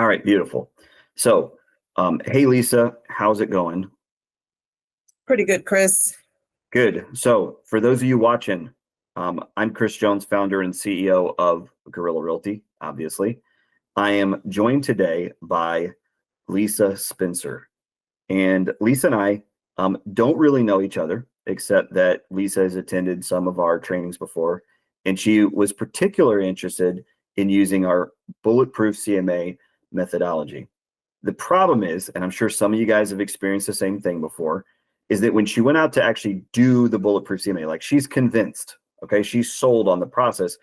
right, beautiful. So, hey, Lisa, how's it going? Pretty good, Chris. Good. So for those of you watching, I'm Chris Jones, founder and CEO of Guerrilla Realty, obviously. I am joined today by Lisa Spencer. And Lisa and I don't really know each other, except that Lisa has attended some of our trainings before. And she was particularly interested in using our Bulletproof CMA methodology. The problem is, and I'm sure some of you guys have experienced the same thing before, is that when she went out to actually do the Bulletproof CMA, like she's convinced, okay, she's sold on the process,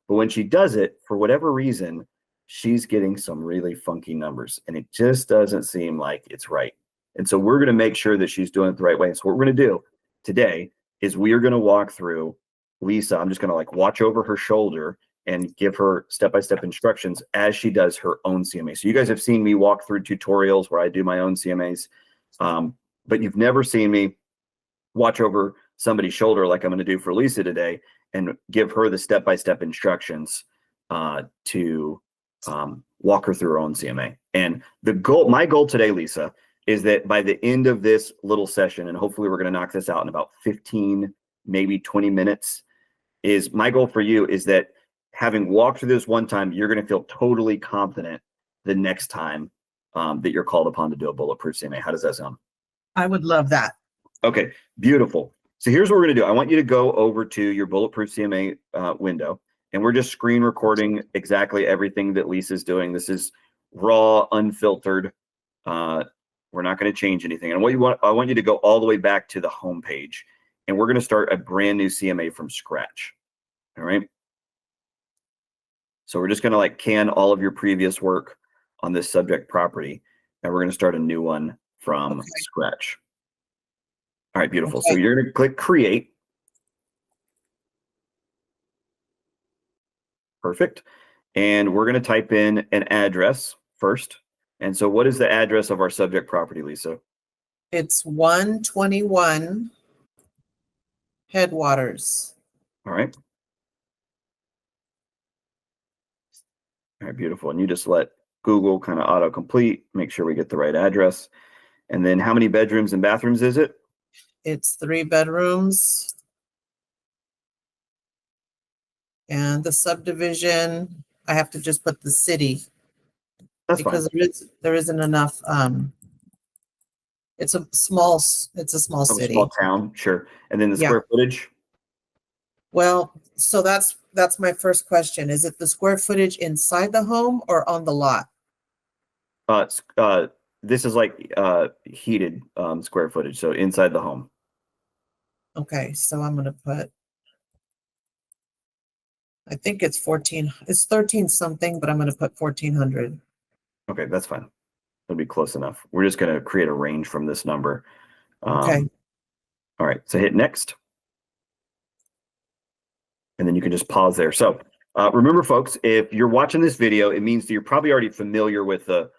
but when she does it, for whatever reason, she's getting some really funky numbers and it just doesn't seem like it's right. And so we're going to make sure that she's doing it the right way. So what we're going to do today is we are going to walk through Lisa. I'm just going to like watch over her shoulder and give her step-by-step instructions as she does her own CMA. So you guys have seen me walk through tutorials where I do my own CMAs, but you've never seen me watch over somebody's shoulder like I'm going to do for Lisa today and give her the step-by-step instructions to walk her through her own CMA. And the goal, my goal today, Lisa, is that by the end of this little session, and hopefully we're going to knock this out in about 15, maybe 20 minutes, is my goal for you is that having walked through this one time, you're going to feel totally confident the next time that you're called upon to do a Bulletproof CMA. How does that sound? I would love that. Okay, beautiful. So here's what we're going to do. I want you to go over to your Bulletproof CMA window, and we're just screen recording exactly everything that Lisa's doing. This is raw, unfiltered. We're not going to change anything. And I want you to go all the way back to the home page, and we're going to start a brand new CMA from scratch. All right. So we're just going to like can all of your previous work on this subject property, and we're going to start a new one from scratch. All right, beautiful. So you're going to click create. Perfect. And we're going to type in an address first. And so what is the address of our subject property, Lisa? It's 121 Headwaters. All right. All right, beautiful. And you just let Google kind of autocomplete, make sure we get the right address. And then how many bedrooms and bathrooms is it? It's 3 bedrooms. And the subdivision, I have to just put the city. That's because fine. there isn't enough. It's a small city. Small town, sure. And then the square footage? Well, so that's my first question. Is it the square footage inside the home or on the lot? This is like heated square footage, so inside the home. Okay, so I'm gonna put, I think it's 14, it's 13 something, but I'm gonna put 1400. Okay, that's fine. It'll be close enough. We're just gonna create a range from this number. Okay. All right, so hit next. And then you can just pause there. So remember, folks, if you're watching this video, it means that you're probably already familiar with the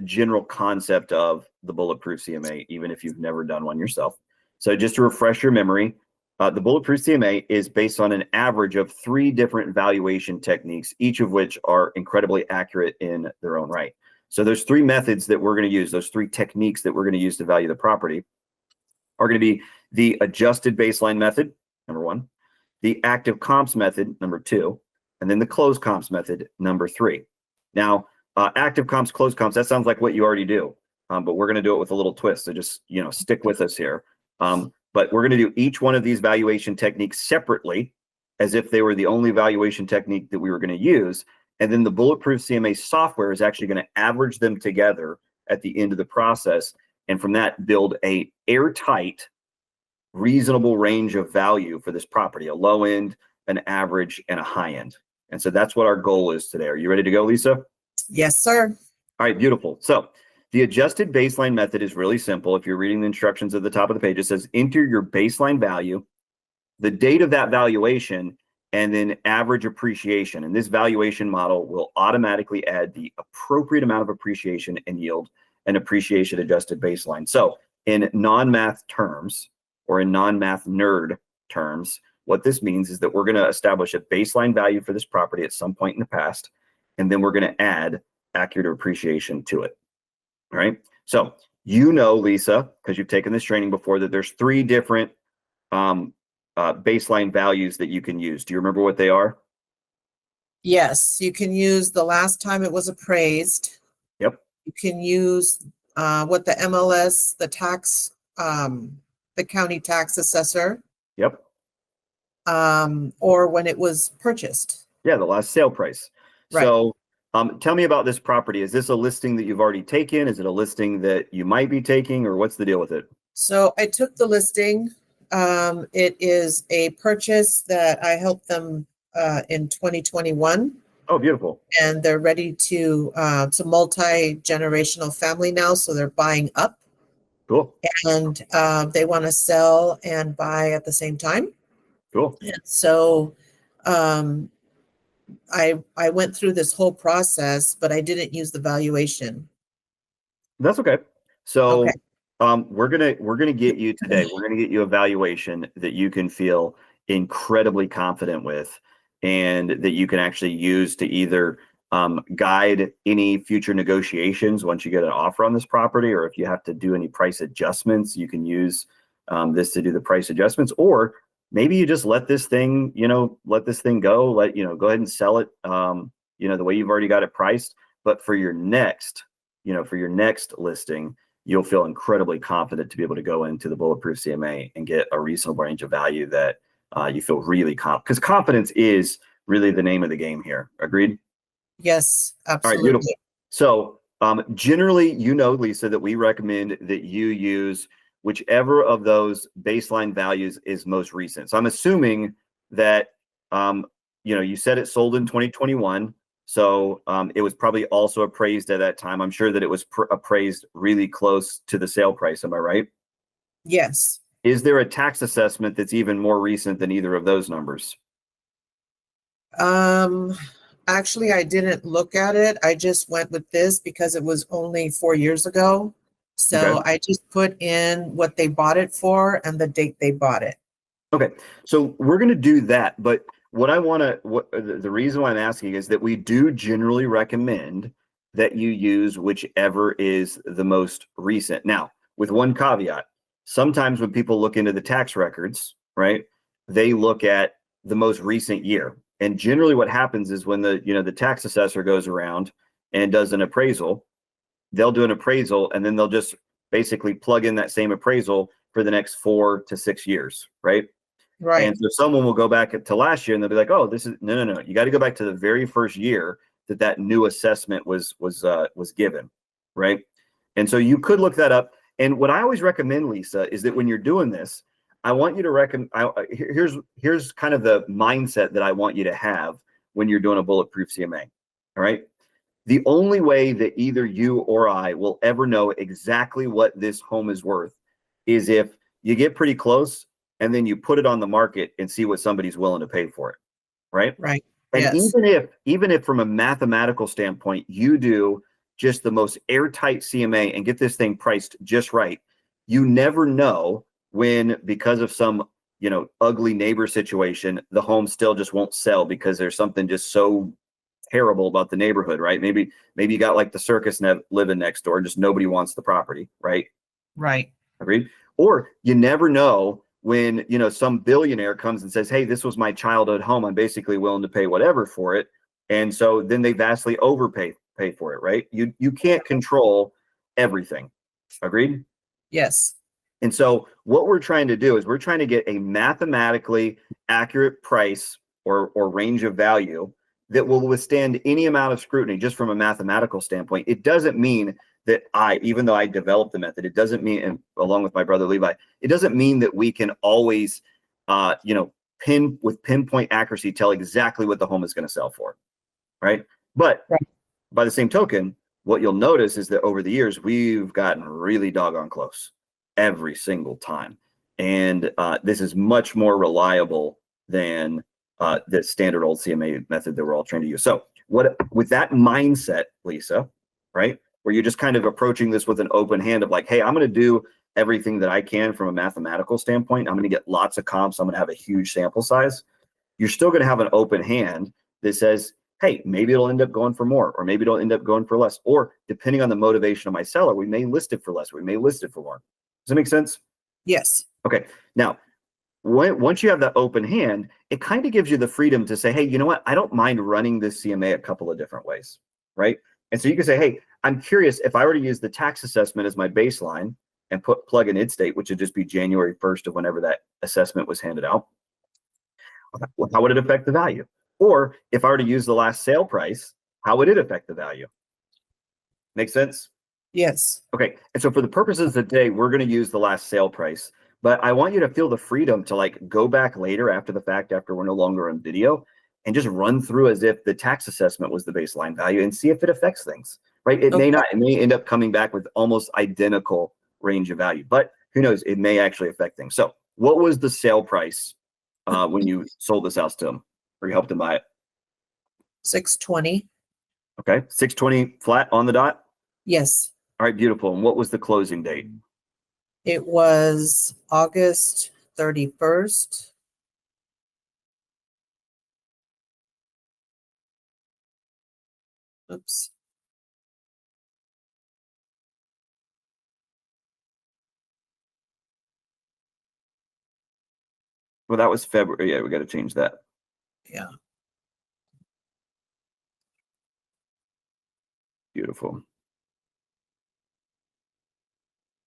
general concept of the Bulletproof CMA, even if you've never done one yourself. So just to refresh your memory, the Bulletproof CMA is based on an average of 3 different valuation techniques, each of which are incredibly accurate in their own right. So there's 3 methods that we're going to use. Those 3 techniques that we're going to use to value the property are going to be the adjusted baseline method, number 1, the active comps method, number 2, and then the closed comps method, number 3. Now, active comps, closed comps, that sounds like what you already do, but we're going to do it with a little twist. So just, stick with us here. But we're going to do each one of these valuation techniques separately as if they were the only valuation technique that we were going to use. And then the Bulletproof CMA software is actually going to average them together at the end of the process. And from that, build a airtight, reasonable range of value for this property, a low end, an average, and a high end. And so that's what our goal is today. Are you ready to go, Lisa? Yes, sir. All right, beautiful. So the adjusted baseline method is really simple. If you're reading the instructions at the top of the page, it says enter your baseline value, the date of that valuation, and then average appreciation. And this valuation model will automatically add the appropriate amount of appreciation and yield an appreciation adjusted baseline. So in non-math terms, or in non-math nerd terms, what this means is that we're going to establish a baseline value for this property at some point in the past, and then we're going to add accurate appreciation to it. All right. So you know, Lisa, because you've taken this training before, that there's 3 different baseline values that you can use. Do you remember what they are? Yes, you can use the last time it was appraised. Yep. You can use what the MLS, the tax, the county tax assessor, Yep. or when it was purchased. Yeah, the last sale price. Right. So tell me about this property. Is this a listing that you've already taken? Is it a listing that you might be taking, or what's the deal with it? So I took the listing. It is a purchase that I helped them in 2021. Oh, beautiful. And they're ready to, it's a multi-generational family now, so they're buying up. Cool. And they want to sell and buy at the same time. Cool. And so I went through this whole process, but I didn't use the valuation. That's okay. So Okay. we're gonna get you today. We're gonna get you a valuation that you can feel incredibly confident with, and that you can actually use to either guide any future negotiations once you get an offer on this property, or if you have to do any price adjustments, you can use this to do the price adjustments, or maybe you just let this thing, let this thing go, go ahead and sell it, the way you've already got it priced. But for your next listing, you'll feel incredibly confident to be able to go into the Bulletproof CMA and get a reasonable range of value that you feel really confident, because confidence is really the name of the game here. Agreed? Yes, absolutely. All right, beautiful. So generally, Lisa, that we recommend that you use whichever of those baseline values is most recent. So I'm assuming that, you said it sold in 2021. So it was probably also appraised at that time. I'm sure that it was appraised really close to the sale price. Am I right? Yes. Is there a tax assessment that's even more recent than either of those numbers? Actually, I didn't look at it. I just went with this because it was only 4 years ago. So Okay. I just put in what they bought it for and the date they bought it. Okay. So we're going to do that. But the reason why I'm asking is that we do generally recommend that you use whichever is the most recent. Now, with one caveat, sometimes when people look into the tax records, right, they look at the most recent year. And generally what happens is when the tax assessor goes around and does an appraisal, they'll do an appraisal and then they'll just basically plug in that same appraisal for the next 4 to 6 years, right? Right. And so someone will go back to last year and they'll be like, oh, this is no. You got to go back to the very first year that new assessment was given, right? And so you could look that up. And what I always recommend, Lisa, is that when you're doing this, I want you to here's kind of the mindset that I want you to have when you're doing a Bulletproof CMA. All right. The only way that either you or I will ever know exactly what this home is worth is if you get pretty close and then you put it on the market and see what somebody's willing to pay for it. Right. Right. And Yes. even if from a mathematical standpoint, you do just the most airtight CMA and get this thing priced just right, you never know when, because of some, ugly neighbor situation, the home still just won't sell because there's something just so terrible about the neighborhood, right? Maybe you got like the circus living next door, just nobody wants the property, right? Right. Agreed? Or you never know when, some billionaire comes and says, hey, this was my childhood home. I'm basically willing to pay whatever for it. And so then they vastly overpay for it, right? You can't control everything. Agreed? Yes. And so what we're trying to do is we're trying to get a mathematically accurate price or range of value that will withstand any amount of scrutiny just from a mathematical standpoint. It doesn't mean that even though I developed the method, it doesn't mean, and along with my brother Levi, it doesn't mean that we can always, with pinpoint accuracy, tell exactly what the home is going to sell for, right? But Right. by the same token, what you'll notice is that over the years, we've gotten really doggone close every single time. And this is much more reliable than the standard old CMA method that we're all trained to use. So with that mindset, Lisa, right, where you're just kind of approaching this with an open hand of like, hey, I'm going to do everything that I can from a mathematical standpoint. I'm going to get lots of comps. I'm going to have a huge sample size. You're still going to have an open hand that says, hey, maybe it'll end up going for more, or maybe it'll end up going for less. Or depending on the motivation of my seller, we may list it for less, we may list it for more. Does that make sense? Yes. Okay. Now, once you have that open hand, it kind of gives you the freedom to say, hey, you know what? I don't mind running this CMA a couple of different ways, right? And so you can say, hey, I'm curious if I were to use the tax assessment as my baseline and plug in its date, which would just be January 1st of whenever that assessment was handed out, how would it affect the value? Or if I were to use the last sale price, how would it affect the value? Make sense? Yes. Okay. And so for the purposes of today, we're going to use the last sale price, but I want you to feel the freedom to like go back later after the fact, after we're no longer on video, and just run through as if the tax assessment was the baseline value and see if it affects things, right? It may not, it may end up coming back with almost identical range of value, but who knows, it may actually affect things. So what was the sale price when you sold this house to him or you helped him buy it? 620. Okay. 620 flat on the dot. Yes. All right. Beautiful. And what was the closing date? It was August 31st. Oops. Well, that was February. Yeah, we got to change that. Yeah. Beautiful.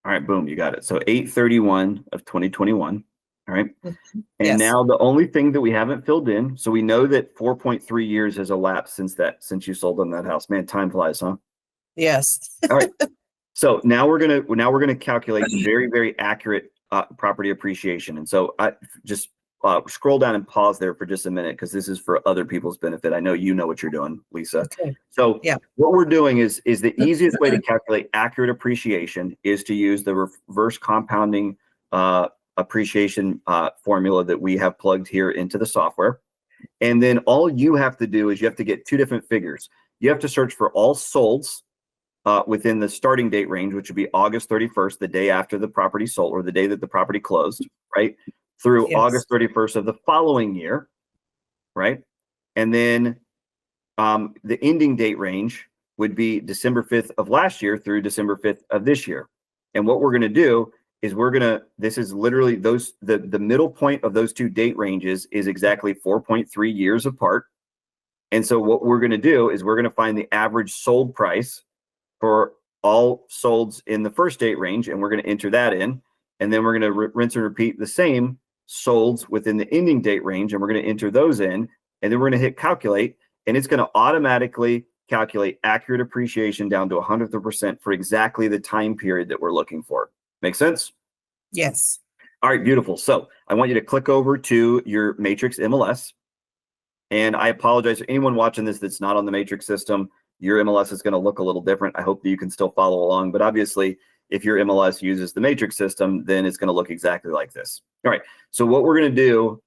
All right, boom, you got it. So 8/31 of 2021. All right. Mhm. And Yes. now the only thing that we haven't filled in, so we know that 4.3 years has elapsed since you sold on that house. Man, time flies, huh? Yes. All right. So now we're gonna calculate very, very accurate property appreciation. And so I just scroll down and pause there for just a minute because this is for other people's benefit. I know you know what you're doing, Lisa. Okay. So Yeah. what we're doing is the easiest way to calculate accurate appreciation is to use the reverse compounding appreciation formula that we have plugged here into the software. And then all you have to do is you have to get two different figures. You have to search for all solds within the starting date range, which would be August 31st, the day after the property sold or the day that the property closed, right? Through Yes. August 31st of the following year, right? And then the ending date range would be December 5th of last year through December 5th of this year. And what we're going to do is this is literally the middle point of those two date ranges is exactly 4.3 years apart. And so what we're going to do is we're going to find the average sold price for all solds in the first date range, and we're going to enter that in. And then we're going to rinse and repeat the same solds within the ending date range, and we're going to enter those in. And then we're going to hit calculate, and it's going to automatically calculate accurate appreciation down to 100% for exactly the time period that we're looking for. Make sense? Yes. All right, beautiful. So I want you to click over to your Matrix MLS. And I apologize for anyone watching this that's not on the Matrix system. Your MLS is going to look a little different. I hope that you can still follow along. But obviously, if your MLS uses the Matrix system, then it's going to look exactly like this. All right. So what we're going to do,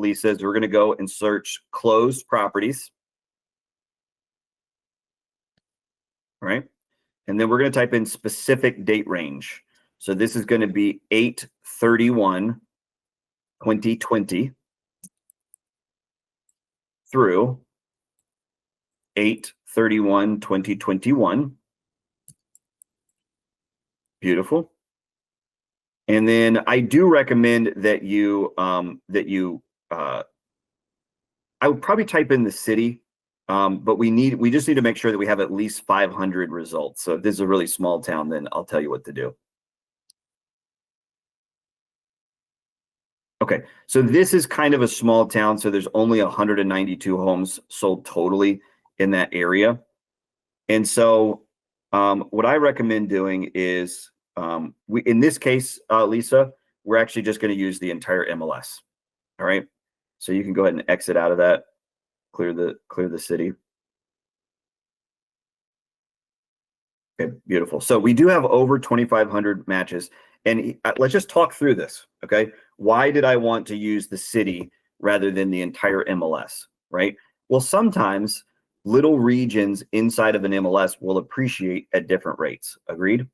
Lisa, is we're going to go and search closed properties. All right. And then we're going to type in specific date range. So this is going to be 8/31/2020 through 8/31/2021. Beautiful. And then I do recommend that I would probably type in the city, but we just need to make sure that we have at least 500 results. So if this is a really small town, then I'll tell you what to do. Okay, so this is kind of a small town, so there's only 192 homes sold totally in that area. And so what I recommend doing is, in this case, Lisa, we're actually just going to use the entire MLS. All right, so you can go ahead and exit out of that, clear the city. Okay, beautiful. So we do have over 2,500 matches, and let's just talk through this. Okay, why did I want to use the city rather than the entire MLS? Right. Well, sometimes little regions inside of an MLS will appreciate at different rates. Agreed?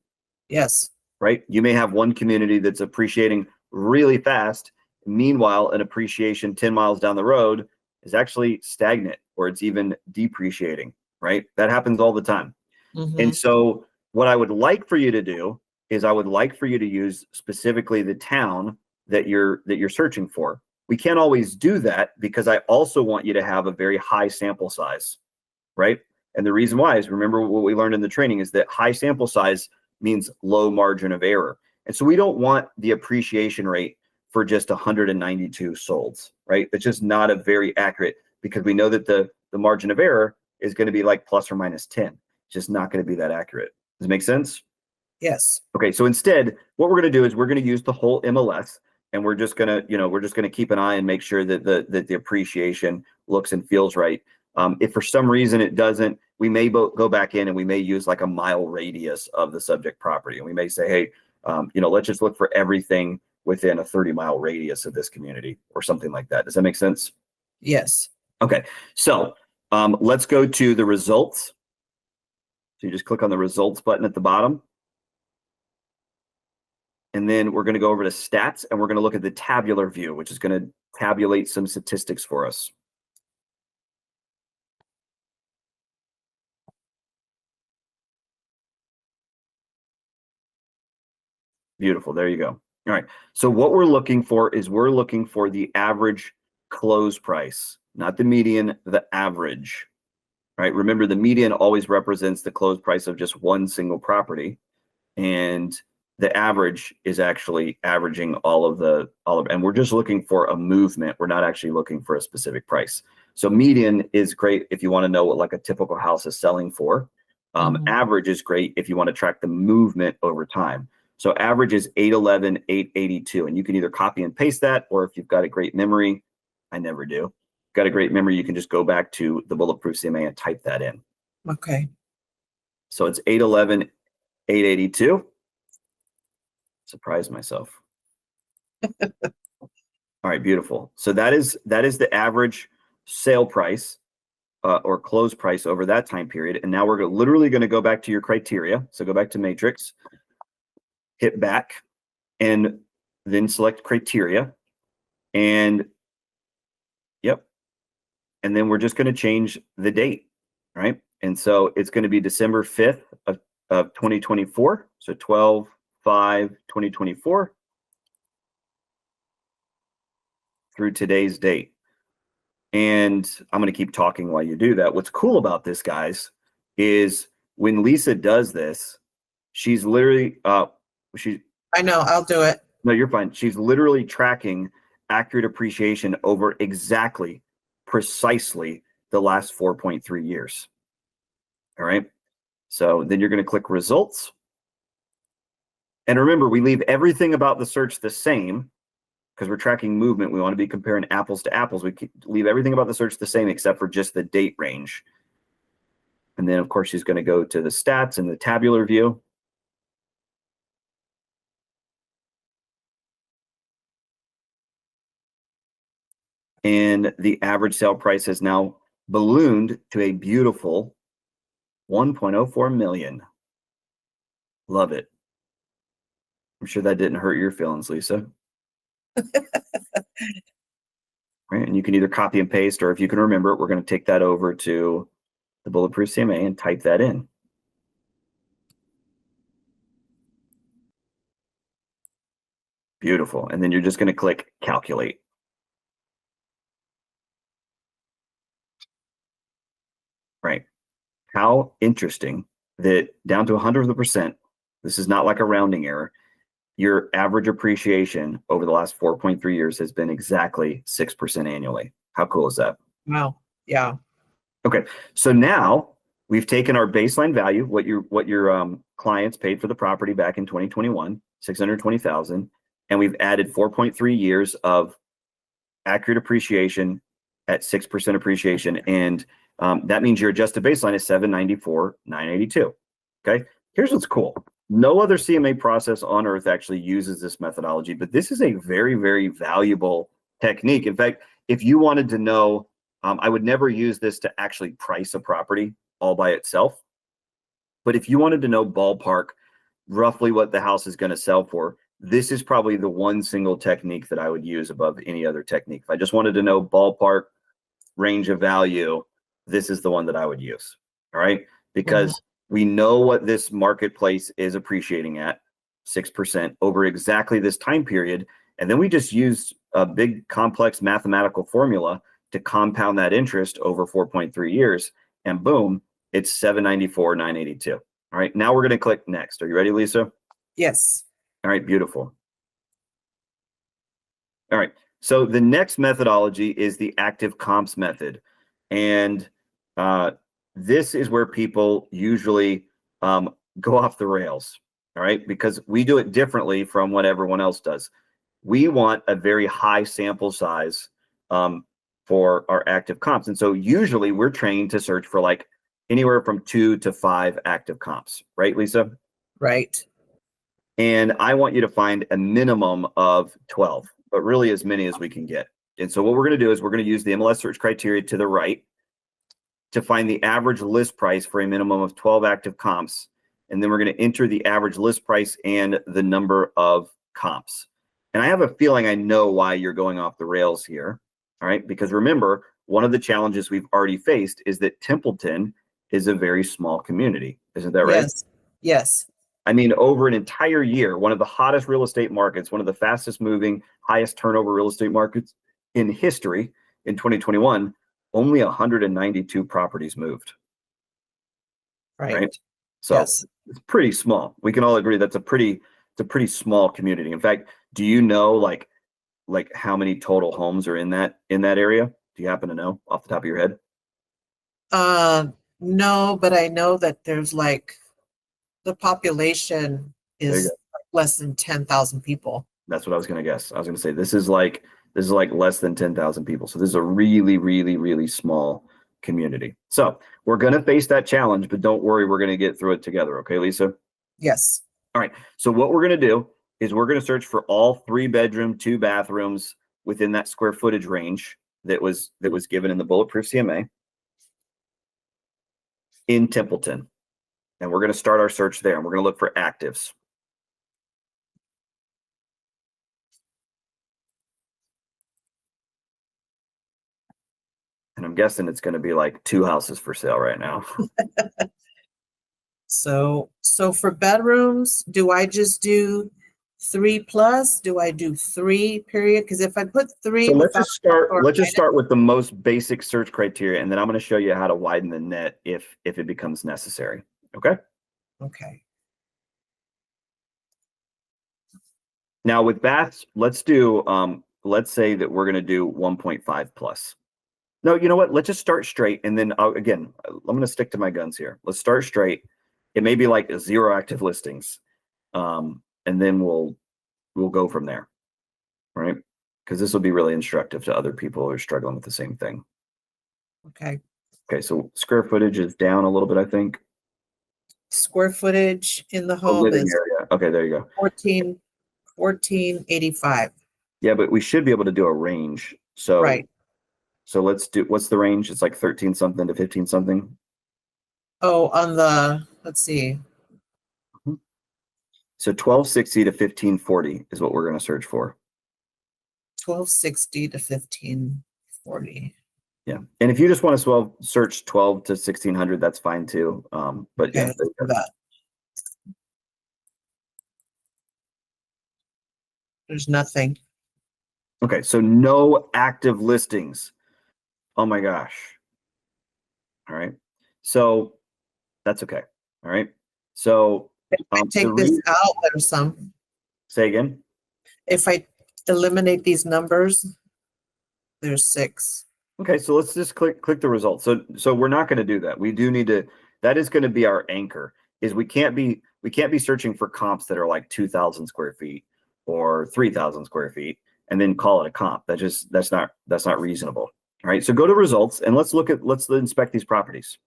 Yes. Right? You may have one community that's appreciating really fast. Meanwhile, an appreciation 10 miles down the road is actually stagnant or it's even depreciating, right? That happens all the time. Mhm. And so what I would like for you to do is I would like for you to use specifically the town that you're searching for. We can't always do that because I also want you to have a very high sample size, right? And the reason why is, remember what we learned in the training, is that high sample size means low margin of error. And so we don't want the appreciation rate for just 192 solds, right? It's just not a very accurate, because we know that the margin of error is going to be like plus or minus 10. It's just not going to be that accurate. Does it make sense? Yes. Okay, so instead, what we're going to do is we're going to use the whole MLS, and we're just going to keep an eye and make sure that the appreciation looks and feels right. If for some reason it doesn't, we may go back in and we may use like a mile radius of the subject property, and we may say, hey, let's just look for everything within a 30-mile radius of this community or something like that. Does that make sense? Yes. Okay, so let's go to the results. So you just click on the results button at the bottom. And then we're going to go over to stats, and we're going to look at the tabular view, which is going to tabulate some statistics for us. Beautiful. There you go. All right. So what we're looking for is we're looking for the average close price, not the median, the average. Right? Remember, the median always represents the close price of just one single property, and the average is actually averaging and we're just looking for a movement. We're not actually looking for a specific price. So median is great if you want to know what like a typical house is selling for. Average is great if you want to track the movement over time. So average is 811, 882, and you can either copy and paste that, or if you've got a great memory, I never do. Got a great memory, you can just go back to the Bulletproof CMA and type that in. Okay. So it's 811, 882. Surprised myself. All right, beautiful. So that is the average sale price or close price over that time period. And now we're literally going to go back to your criteria. So go back to Matrix, hit back, and then select criteria. And yep. And then we're just going to change the date, right? And so it's going to be December 5th of 2024. So 12/5/2024 through today's date. And I'm going to keep talking while you do that. What's cool about this, guys, is when Lisa does this, she's literally I know, I'll do it. No, you're fine. She's literally tracking accurate appreciation over precisely the last 4.3 years. All right. So then you're going to click results. And remember, we leave everything about the search the same because we're tracking movement. We want to be comparing apples to apples. We leave everything about the search the same except for just the date range. And then, of course, she's going to go to the stats and the tabular view. And the average sale price has now ballooned to a beautiful 1.04 million. Love it. I'm sure that didn't hurt your feelings, Lisa. Right, and you can either copy and paste, or if you can remember it, we're going to take that over to the Bulletproof CMA and type that in. Beautiful. And then you're just going to click calculate. Right. How interesting that down to 100%, this is not like a rounding error, your average appreciation over the last 4.3 years has been exactly 6% annually. How cool is that? Wow. Yeah. Okay. So now we've taken our baseline value, what your clients paid for the property back in 2021, $620,000, and we've added 4.3 years of accurate appreciation at 6% appreciation, and that means your adjusted baseline is 794,982. Okay. Here's what's cool. No other CMA process on earth actually uses this methodology, but this is a very, very valuable technique. In fact, if you wanted to know, I would never use this to actually price a property all by itself. But if you wanted to know ballpark roughly what the house is going to sell for, this is probably the one single technique that I would use above any other technique. If I just wanted to know ballpark range of value, this is the one that I would use. All right. Because we know what this marketplace is appreciating at 6% over exactly this time period. And then we just used a big complex mathematical formula to compound that interest over 4.3 years. And boom, it's 794,982. All right. Now we're going to click next. Are you ready, Lisa? Yes. All right. Beautiful. All right. So the next methodology is the active comps method. And this is where people usually go off the rails. All right. Because we do it differently from what everyone else does. We want a very high sample size for our active comps. And so usually we're trained to search for like anywhere from 2 to 5 active comps. Right, Lisa? Right. And I want you to find a minimum of 12, but really as many as we can get. And so what we're going to do is we're going to use the MLS search criteria to the right to find the average list price for a minimum of 12 active comps. And then we're going to enter the average list price and the number of comps. And I have a feeling I know why you're going off the rails here. All right. Because remember, one of the challenges we've already faced is that Templeton is a very small community. Isn't that right? Yes. Yes. I mean, over an entire year, one of the hottest real estate markets, one of the fastest moving, highest turnover real estate markets in history in 2021, only 192 properties moved. Right? So yes. It's pretty small. We can all agree that's a pretty small community. In fact, do you know like how many total homes are in that area? Do you happen to know off the top of your head? No, but I know that there's like the population is less than 10,000 people. That's what I was going to guess. I was going to say this is like less than 10,000 people. So this is a really, really, really small community. So we're going to face that challenge, but don't worry, we're going to get through it together. Okay, Lisa? Yes. All right. So what we're going to do is we're going to search for all 3-bedroom, 2 bathrooms within that square footage range that was given in the Bulletproof CMA in Templeton. And we're going to start our search there, and we're going to look for actives. And I'm guessing it's going to be like 2 houses for sale right now. So for bedrooms, do I just do 3+? Do I do 3 period? Because if I put 3, so let's just start with the most basic search criteria, and then I'm going to show you how to widen the net if it becomes necessary. Okay. Okay. Now with baths, let's do let's say that we're going to do 1.5 plus. No, you know what? Let's just start straight, and then again, I'm going to stick to my guns here. Let's start straight. It may be like 0 active listings, and then we'll go from there, right? Because this will be really instructive to other people who are struggling with the same thing. Okay. Okay, so square footage is down a little bit, I think. Square footage in the home is area. Okay, there you go. 1485. Yeah, but we should be able to do a range. So right. So let's do, what's the range? It's like 13 something to 15 something. Oh, on the, let's see. So 1260 to 1540 is what we're going to search for. 1260 to 1540. Yeah. And if you just want to search 12 to 1600, that's fine too. But okay, yeah, that. There's nothing. Okay. So no active listings. Oh my gosh. All right. So that's okay. All right. So if I take this out, there's some. Say again. If I eliminate these numbers, there's 6. Okay, so let's just click the results. So we're not going to do that. We do need to. That is going to be our anchor. Is we can't be searching for comps that are like 2,000 square feet or 3,000 square feet and then call it a comp. That's not reasonable. All right. So go to results and let's inspect these properties.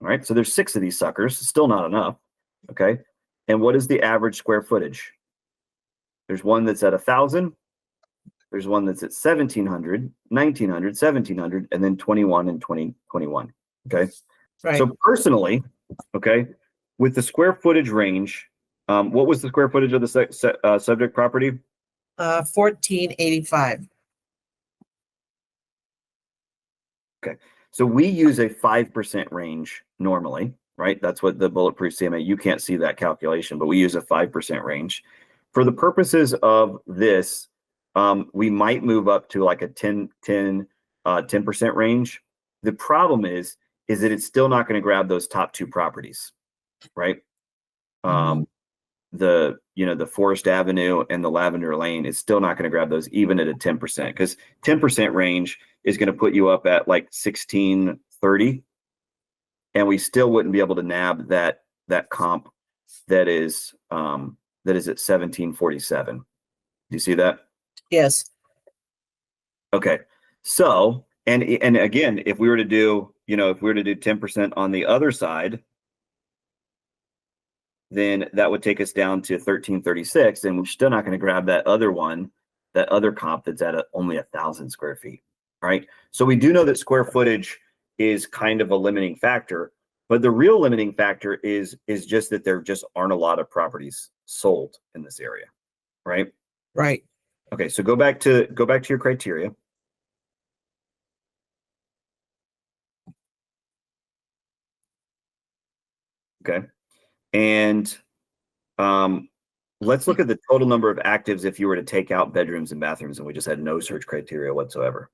All right. So there's 6 of these suckers. Still not enough. Okay. And what is the average square footage? There's one that's at 1,000. There's one that's at 1,700, 1,900, 1,700, and then 21 and 2021. Okay. Right. So personally, okay, with the square footage range, what was the square footage of the subject property? 1485. Okay. So we use a 5% range normally, right? That's what the Bulletproof CMA, you can't see that calculation, but we use a 5% range. For the purposes of this, we might move up to like a 10% range. The problem is that it's still not going to grab those top two properties, right? The Forest Avenue and the Lavender Lane is still not going to grab those even at a 10%, because 10% range is going to put you up at like 1630, and we still wouldn't be able to nab that comp that is at 1747. Do you see that? Yes. Okay. So, and again, if we were to do 10% on the other side, then that would take us down to 1336, and we're still not going to grab that other comp that's at only 1,000 square feet, right? So we do know that square footage is kind of a limiting factor, but the real limiting factor is just that there just aren't a lot of properties sold in this area, right? Right. Okay, so go back to your criteria. Okay. And let's look at the total number of actives if you were to take out bedrooms and bathrooms and we just had no search criteria whatsoever.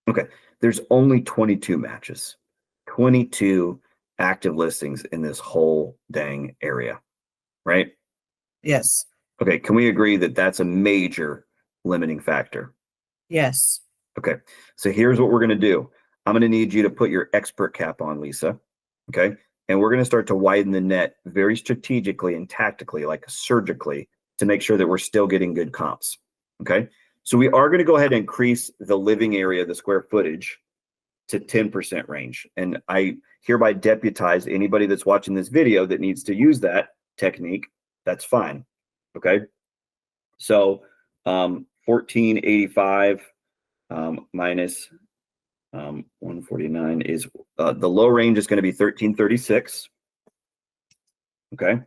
Okay, there's only 22 matches, 22 active listings in this whole dang area, right? Yes. Okay, can we agree that that's a major limiting factor? Yes. Okay, so here's what we're going to do. I'm going to need you to put your expert cap on, Lisa. Okay, and we're going to start to widen the net very strategically and tactically, like surgically, to make sure that we're still getting good comps. Okay, so we are going to go ahead and increase the living area, the square footage, to 10% range. And I hereby deputize anybody that's watching this video that needs to use that technique. That's fine. Okay, so 1485 minus 149 is the low range is going to be 1336. Okay.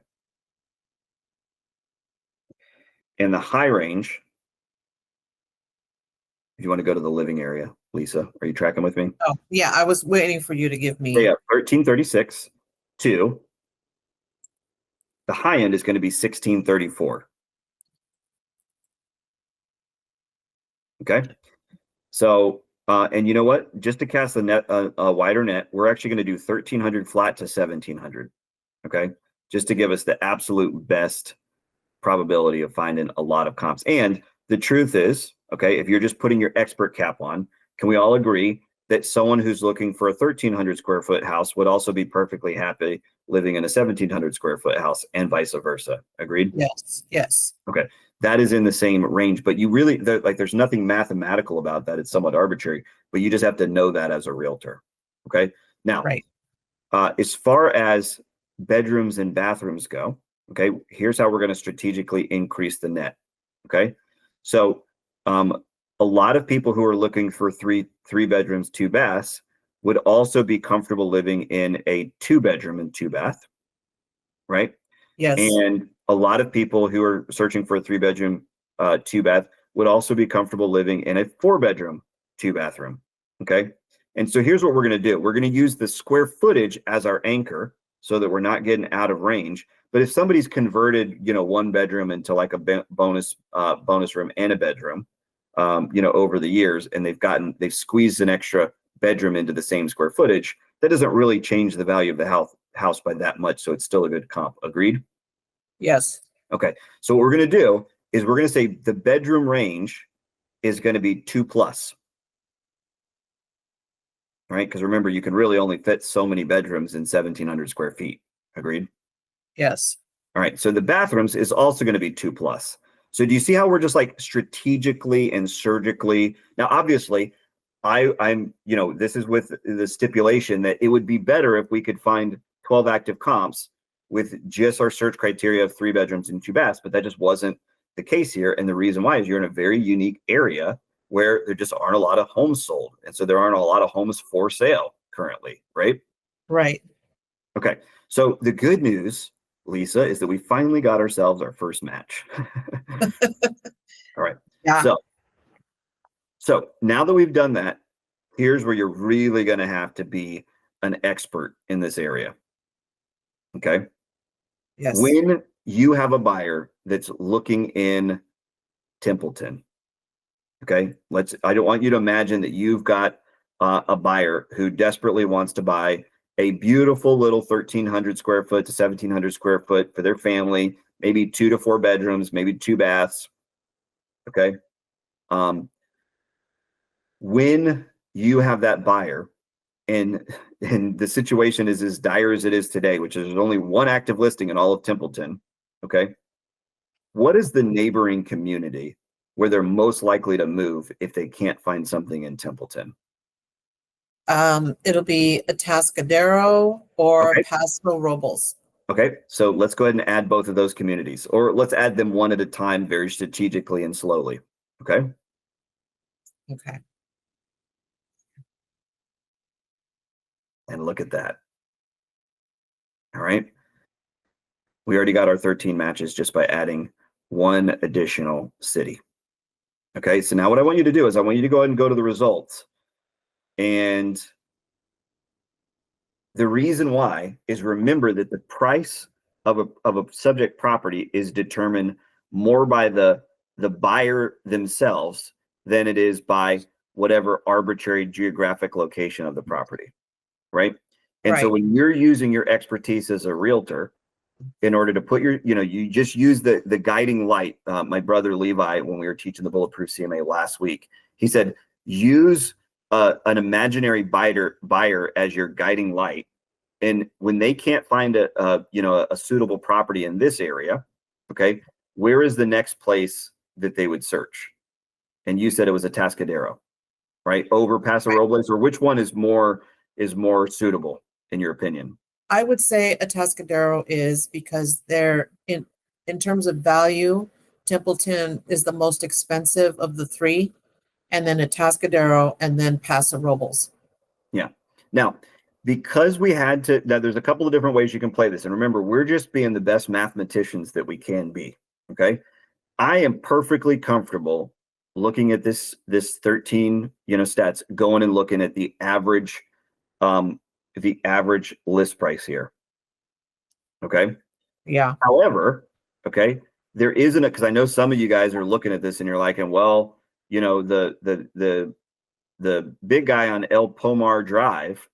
And the high range, if you want to go to the living area, Lisa, are you tracking with me? Oh, yeah. I was waiting for you to give me. Yeah, 1336 to the high end is going to be 1634. Okay. So, and you know what? Just to cast the net, a wider net, we're actually going to do 1300 flat to 1700. Okay. Just to give us the absolute best probability of finding a lot of comps. And the truth is, okay, if you're just putting your expert cap on, can we all agree that someone who's looking for a 1300 square foot house would also be perfectly happy living in a 1700 square foot house and vice versa? Agreed? Yes. Yes. Okay. That is in the same range, but you really, there's nothing mathematical about that. It's somewhat arbitrary, but you just have to know that as a realtor. Okay. Now, right. As far as bedrooms and bathrooms go, okay, here's how we're going to strategically increase the net. Okay. So, a lot of people who are looking for three bedrooms, 2 baths would also be comfortable living in a 2-bedroom and 2-bath, right? Yes. And a lot of people who are searching for a 3-bedroom, 2-bath would also be comfortable living in a 4-bedroom, 2-bathroom. Okay. And so here's what we're going to do. We're going to use the square footage as our anchor so that we're not getting out of range. But if somebody's converted, 1 bedroom into like a bonus room and a bedroom, over the years, and they've squeezed an extra bedroom into the same square footage, that doesn't really change the value of the house by that much. So it's still a good comp. Agreed? Yes. Okay. So what we're going to do is we're going to say the bedroom range is going to be 2+. Right? Because remember, you can really only fit so many bedrooms in 1,700 square feet. Agreed? Yes. All right. So the bathrooms is also going to be 2+. So do you see how we're just like strategically and surgically? Now, obviously, I'm this is with the stipulation that it would be better if we could find 12 active comps with just our search criteria of 3 bedrooms and 2 baths, but that just wasn't the case here. And the reason why is you're in a very unique area where there just aren't a lot of homes sold. And so there aren't a lot of homes for sale currently, right? Right. Okay. So the good news, Lisa, is that we finally got ourselves our first match. All right. Yeah. So So now that we've done that, here's where you're really going to have to be an expert in this area. Okay. Yes. When you have a buyer that's looking in Templeton, okay, I don't want you to imagine that you've got a buyer who desperately wants to buy a beautiful little 1,300 square foot to 1,700 square foot for their family, maybe 2 to 4 bedrooms, maybe 2 baths. Okay. When you have that buyer, and the situation is as dire as it is today, which is there's only one active listing in all of Templeton. Okay. What is the neighboring community where they're most likely to move if they can't find something in Templeton? It'll be Atascadero or Okay. Paso Robles. Okay. So let's go ahead and add both of those communities, or let's add them one at a time, very strategically and slowly. Okay. Okay. And look at that. All right. We already got our 13 matches just by adding one additional city. Okay. So now what I want you to do is I want you to go ahead and go to the results. And the reason why is, remember that the price of a subject property is determined more by the buyer themselves than it is by whatever arbitrary geographic location of the property, right? And so Right. when you're using your expertise as a realtor in order to put you just use the guiding light. My brother Levi, when we were teaching the Bulletproof CMA last week, he said, use an imaginary buyer as your guiding light. And when they can't find a suitable property in this area, okay, where is the next place that they would search? And you said it was Atascadero, right? Over Paso Robles, or which one is more suitable in your opinion? I would say Atascadero is, because they're in terms of value, Templeton is the most expensive of the three, and then Atascadero, and then Paso Robles. Yeah. Now, because we had to, now there's a couple of different ways you can play this. And remember, we're just being the best mathematicians that we can be. Okay. I am perfectly comfortable looking at this 13, stats, going and looking at the average list price here. Okay. Yeah. However, okay, there isn't because I know some of you guys are looking at this and you're like, and well, the big guy on El Pomar Drive,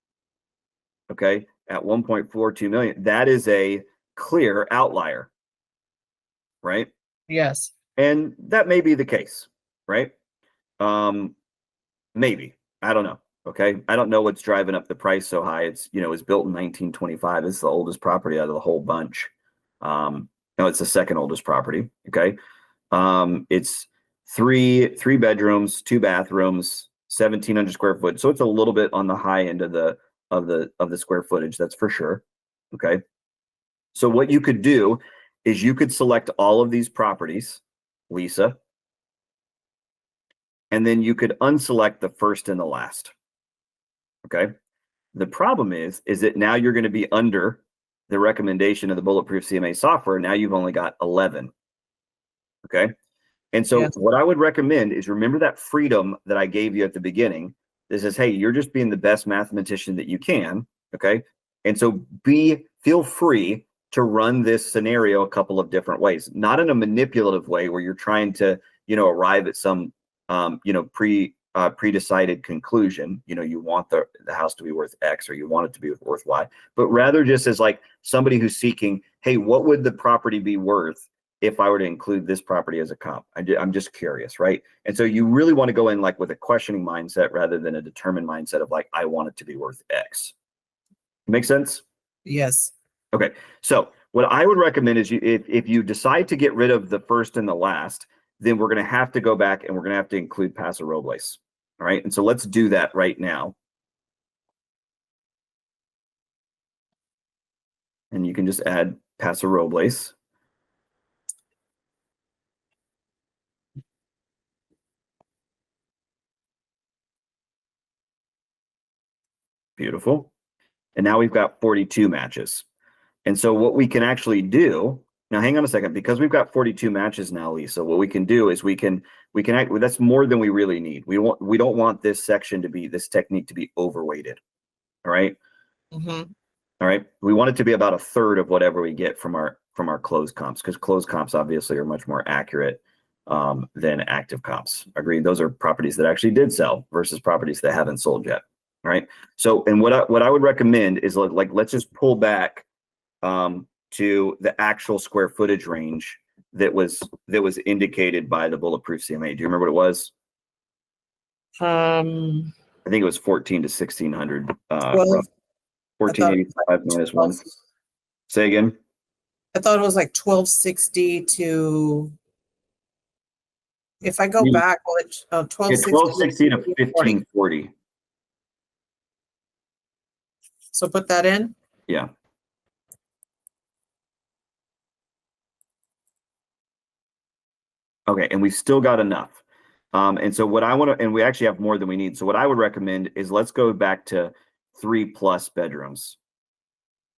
okay, at 1.42 million, that is a clear outlier, right? Yes. And that may be the case, right? Maybe. I don't know. Okay. I don't know what's driving up the price so high. It's, it was built in 1925. It's the oldest property out of the whole bunch. No, it's the second oldest property. Okay. It's three bedrooms, 2 bathrooms, 1,700 square foot. So it's a little bit on the high end of the square footage. That's for sure. Okay. So what you could do is you could select all of these properties, Lisa, and then you could unselect the first and the last. Okay. The problem is that now you're going to be under the recommendation of the Bulletproof CMA software. Now you've only got 11. Okay. And so Yes. what I would recommend is, remember that freedom that I gave you at the beginning. This is, hey, you're just being the best mathematician that you can. Okay. And so feel free to run this scenario a couple of different ways, not in a manipulative way where you're trying to, arrive at some, pre-decided conclusion. You want the house to be worth X, or you want it to be worth Y, but rather just as like somebody who's seeking, hey, what would the property be worth if I were to include this property as a comp? I'm just curious, right? And so you really want to go in like with a questioning mindset rather than a determined mindset of like, I want it to be worth X. Make sense? Yes. Okay. So what I would recommend is if you decide to get rid of the first and the last, then we're going to have to go back and we're going to have to include Paso Robles. All right. And so let's do that right now. And you can just add Paso Robles. Beautiful. And now we've got 42 matches. And so what we can actually do Now, hang on a second, because we've got 42 matches now, Lisa, what we can do is we can act, that's more than we really need. We don't want this section to be, this technique to be overweighted. All right. Mm-hmm. All right. We want it to be about a third of whatever we get from our closed comps, because closed comps obviously are much more accurate than active comps. Agreed. Those are properties that actually did sell versus properties that haven't sold yet. All right. So, and what I would recommend is like let's just pull back to the actual square footage range that was indicated by the Bulletproof CMA. Do you remember what it was? I think it was 14 to 1600. 1485 minus 1. Say again. I thought it was like 1260 to. If I go back, well, it's 1260 to 1540. So put that in. Yeah. Okay, and we still got enough. And so what I want to, and we actually have more than we need. So what I would recommend is let's go back to 3+ bedrooms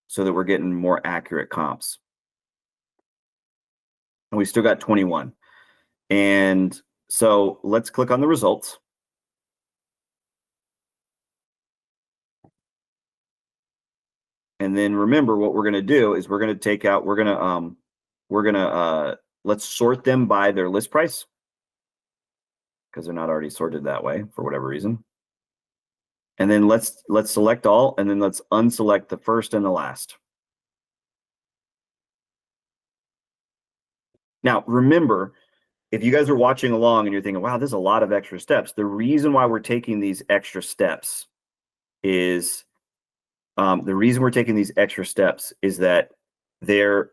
so that we're getting more accurate comps. And we still got 21. And so let's click on the results. And then remember, what we're going to do is we're going to take out, let's sort them by their list price, because they're not already sorted that way for whatever reason. And then let's select all, and then let's unselect the first and the last. Now, remember, if you guys are watching along and you're thinking, wow, there's a lot of extra steps, the reason why we're taking these extra steps is that there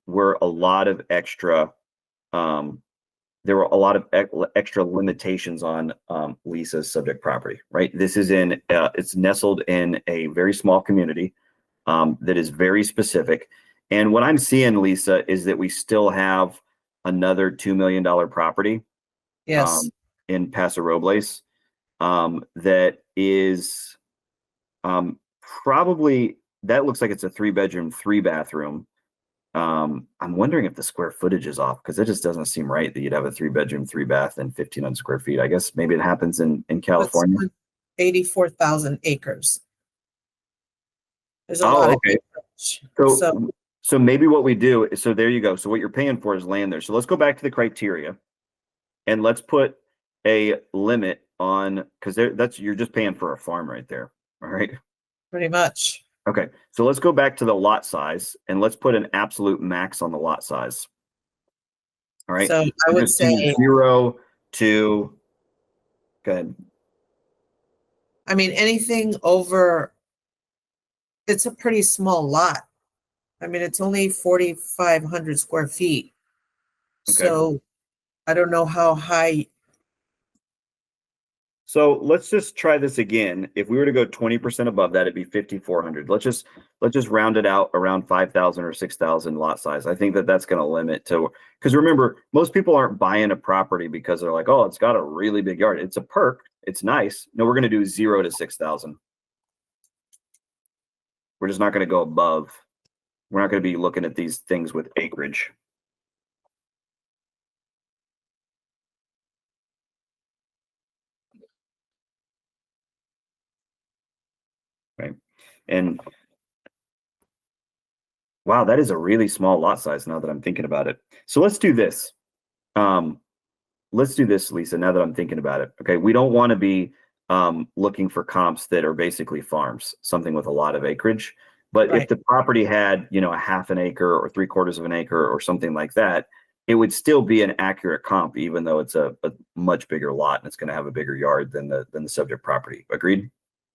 were a lot of extra limitations on Lisa's subject property, right? This is it's nestled in a very small community that is very specific. And what I'm seeing, Lisa, is that we still have another $2 million property. Yes. In Paso Robles that is probably, that looks like it's a 3-bedroom, 3-bathroom. I'm wondering if the square footage is off, because it just doesn't seem right that you'd have a 3-bedroom, 3-bath and 1,500 square feet. I guess maybe it happens in California. 84,000 acres. There's a lot of acreage. So maybe what we do is, so there you go. So what you're paying for is land there. So let's go back to the criteria and let's put a limit on, because you're just paying for a farm right there. All right. Pretty much. Okay. So let's go back to the lot size and let's put an absolute max on the lot size. All right. So I would say 0 to, go ahead. I mean, anything over, it's a pretty small lot. I mean, it's only 4,500 square feet. Okay. So I don't know how high. So let's just try this again. If we were to go 20% above that, it'd be 5,400. Let's just round it out around 5,000 or 6,000 lot size. I think that's going to limit to, because remember, most people aren't buying a property because they're like, oh, it's got a really big yard. It's a perk. It's nice. No, we're going to do 0 to 6,000. We're just not going to go above. We're not going to be looking at these things with acreage. Right. And wow, that is a really small lot size now that I'm thinking about it. So let's do this. Let's do this, Lisa, now that I'm thinking about it. Okay. We don't want to be looking for comps that are basically farms, something with a lot of acreage. But right. If the property had, a 1/2 acre or 3/4 of an acre or something like that, it would still be an accurate comp, even though it's a much bigger lot and it's going to have a bigger yard than the subject property. Agreed?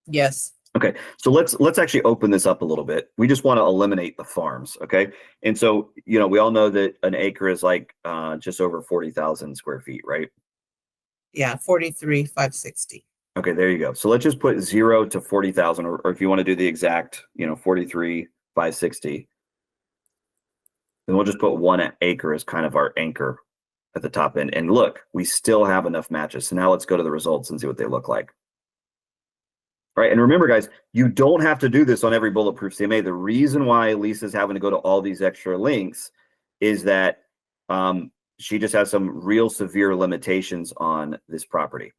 Yes. Okay, so let's actually open this up a little bit. We just want to eliminate the farms, okay? And so, we all know that an acre is like just over 40,000 square feet, right? Yeah, 43,560. Okay, there you go. So let's just put 0 to 40,000, or if you want to do the exact, 43,560. Then we'll just put 1 acre as kind of our anchor at the top end. And look, we still have enough matches. So now let's go to the results and see what they look like. All right, and remember, guys, you don't have to do this on every Bulletproof CMA. The reason why Lisa's having to go to all these extra links is that she just has some real severe limitations on this property.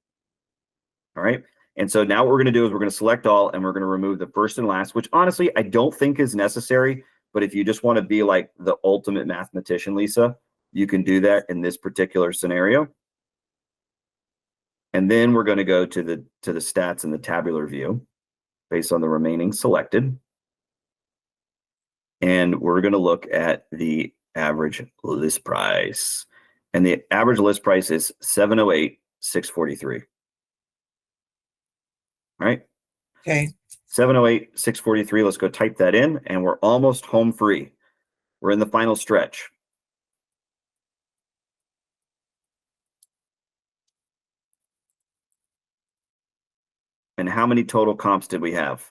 All right. And so now what we're going to do is we're going to select all, and we're going to remove the first and last, which honestly, I don't think is necessary. But if you just want to be like the ultimate mathematician, Lisa, you can do that in this particular scenario. And then we're going to go to the stats in the tabular view based on the remaining selected. And we're going to look at the average list price. And the average list price is $708,643. All right. Okay. 708,643. Let's go type that in, and we're almost home free. We're in the final stretch. And how many total comps did we have?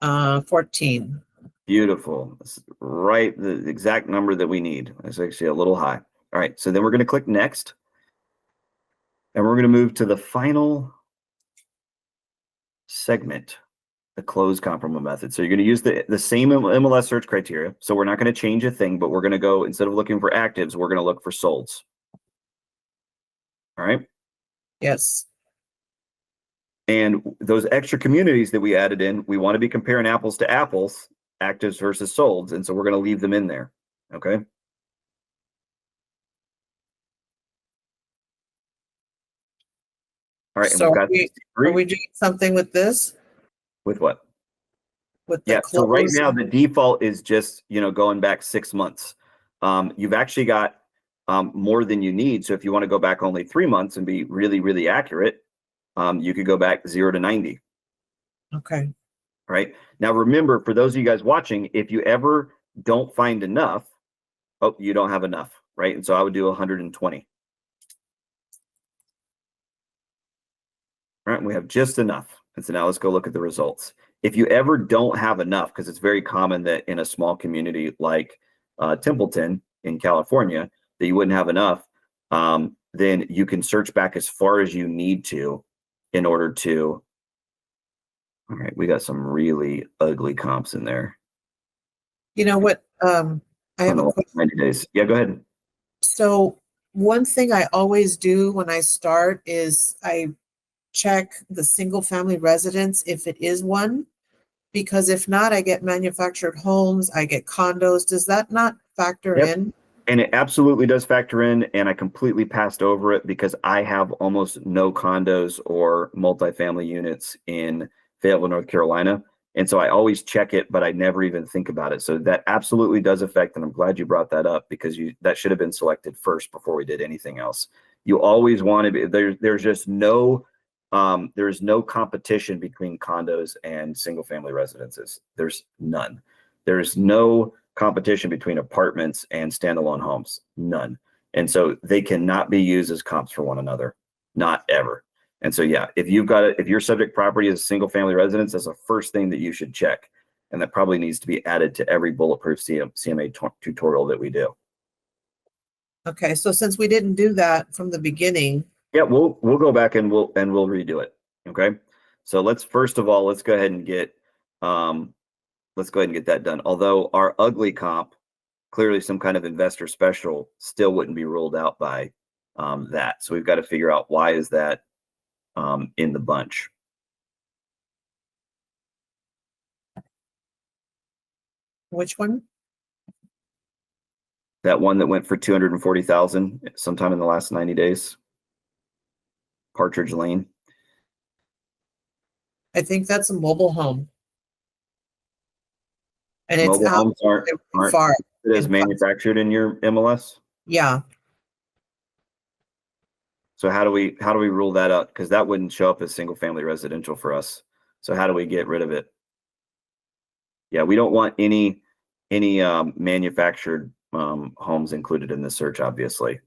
14. Beautiful. That's right, the exact number that we need. It's actually a little high. All right, so then we're going to click next. And we're going to move to the final segment, the closed comparable method. So you're going to use the same MLS search criteria. So we're not going to change a thing, but we're going to go, instead of looking for actives, we're going to look for solds. All right. Yes. And those extra communities that we added in, we want to be comparing apples to apples, actives versus solds. And so we're going to leave them in there. Okay. All right. So and are we doing something with this? With what? With the So right now the default is just, going back 6 months. You've actually got more than you need. So if you want to go back only 3 months and be really, really accurate, you could go back 0 to 90. Okay. Right. Now, remember, for those of you guys watching, if you ever don't find enough, you don't have enough. Right. And so I would do 120. All right. And we have just enough. And so now let's go look at the results. If you ever don't have enough, because it's very common that in a small community like Templeton in California, that you wouldn't have enough, then you can search back as far as you need to in order to. All right, we got some really ugly comps in there. You know what? I have a question. 90 days. Yeah, go ahead. So one thing I always do when I start is I check the single family residence if it is one, because if not, I get manufactured homes, I get condos. Does that not factor in? And it absolutely does factor in, and I completely passed over it because I have almost no condos or multifamily units in Fayetteville, North Carolina. And so I always check it, but I never even think about it. So that absolutely does affect, and I'm glad you brought that up because that should have been selected first before we did anything else. You always want to be, there's just no, there's no competition between condos and single family residences. There's none. There's no competition between apartments and standalone homes. None. And so they cannot be used as comps for one another. Not ever. And so, yeah, if your subject property is a single family residence, that's the first thing that you should check. And that probably needs to be added to every Bulletproof CMA tutorial that we do. Okay. So since we didn't do that from the beginning. Yeah, we'll go back and we'll redo it. Okay. So let's go ahead and get that done. Although our ugly comp, clearly some kind of investor special, still wouldn't be ruled out by that. So we've got to figure out why is that in the bunch. Which one? That one that went for 240,000 sometime in the last 90 days. Partridge Lane. I think that's a mobile home. And mobile it's homes aren't far. It is manufactured in your MLS. Yeah. So how do we rule that out? Because that wouldn't show up as single family residential for us. So how do we get rid of it? Yeah, we don't want any manufactured homes included in the search, obviously,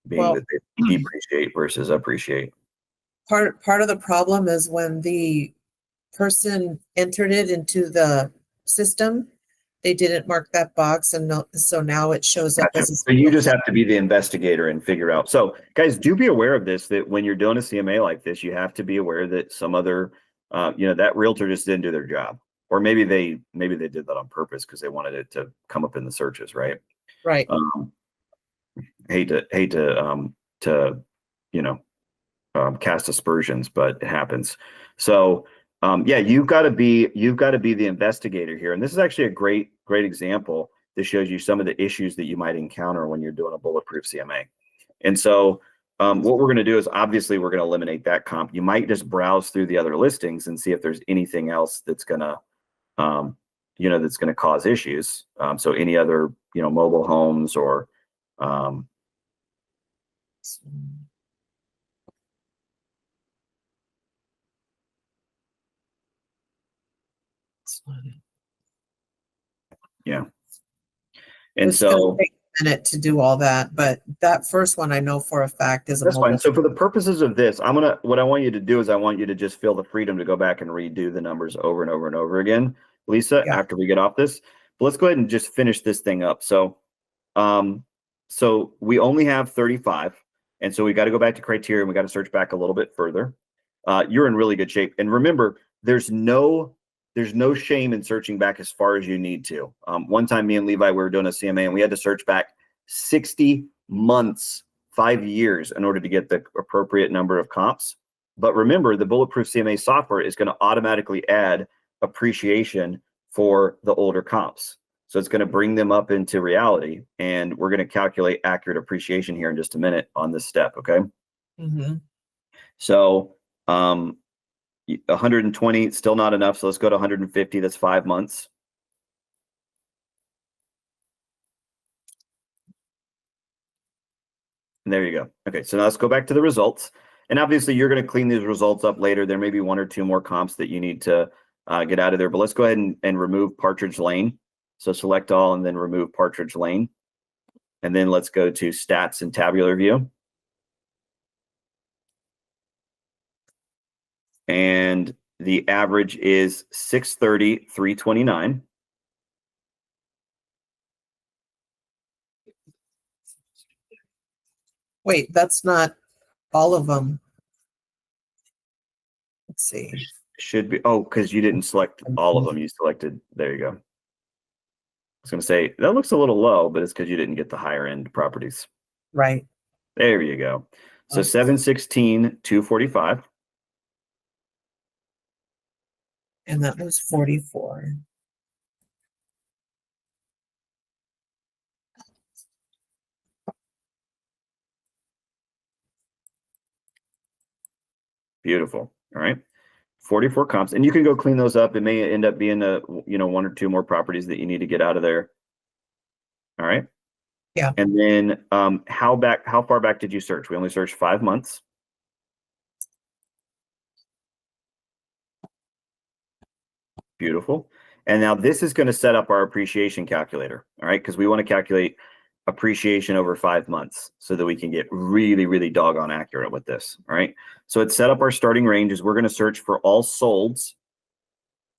being that they depreciate versus appreciate. Part of the problem is when the person entered it into the system, they didn't mark that box, and so now it shows up as a. So you just have to be the investigator and figure out. So guys, do be aware of this, that when you're doing a CMA like this, you have to be aware that some other, that realtor just didn't do their job, or maybe they did that on purpose because they wanted it to come up in the searches, right? Right. Hate to you know cast aspersions, but it happens. So yeah, you've got to be the investigator here, and this is actually a great example that shows you some of the issues that you might encounter when you're doing a bulletproof CMA. And so what we're going to do is obviously we're going to eliminate that comp. You might just browse through the other listings and see if there's anything else that's going to that's going to cause issues. So any other mobile homes or yeah. And It's going to so take a minute to do all that, but that first one I know for a fact is a that's mobile. fine. So for the purposes of this, what I want you to do is I want you to just feel the freedom to go back and redo the numbers over and over and over again, Lisa, Yeah. after we get off this. But let's go ahead and just finish this thing up. So so we only have 35. And so we got to go back to criteria and we got to search back a little bit further. You're in really good shape. And remember, there's no shame in searching back as far as you need to. One time me and Levi, we were doing a CMA and we had to search back 60 months, 5 years in order to get the appropriate number of comps. But remember, the Bulletproof CMA software is going to automatically add appreciation for the older comps. So it's going to bring them up into reality, and we're going to calculate accurate appreciation here in just a minute on this step, okay? Mm-hmm. So 120, still not enough, so let's go to 150, that's 5 months. And there you go. Okay, so now let's go back to the results. And obviously you're going to clean these results up later. There may be 1 or 2 more comps that you need to get out of there, but let's go ahead and remove Partridge Lane. So select all and then remove Partridge Lane. And then let's go to stats and tabular view. And the average is 630, 329. Wait, that's not all of them. Let's see. Should be, oh, because you didn't select all of them. You selected, there you go. I was going to say, that looks a little low, but it's because you didn't get the higher end properties. Right. There you go. So Okay. 716, 245. And that was 44. Beautiful. All right. 44 comps. And you can go clean those up. It may end up being 1 or 2 more properties that you need to get out of there. All right. Yeah. And then how far back did you search? We only searched 5 months. Beautiful. And now this is going to set up our appreciation calculator. All right. Because we want to calculate appreciation over 5 months so that we can get really, really doggone accurate with this. All right. So it's set up our starting ranges. We're going to search for all solds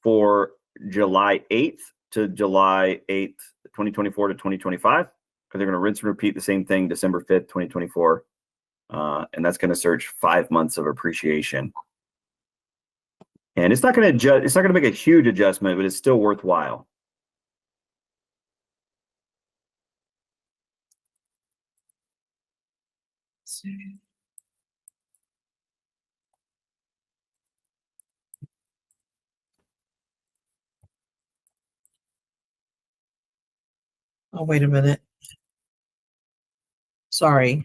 for July 8th to July 8th, 2024 to 2025. Because they're going to rinse and repeat the same thing December 5th, 2024. And that's going to search 5 months of appreciation. And it's not going to adjust, it's not going to make a huge adjustment, but it's still worthwhile. Oh, wait a minute. Sorry.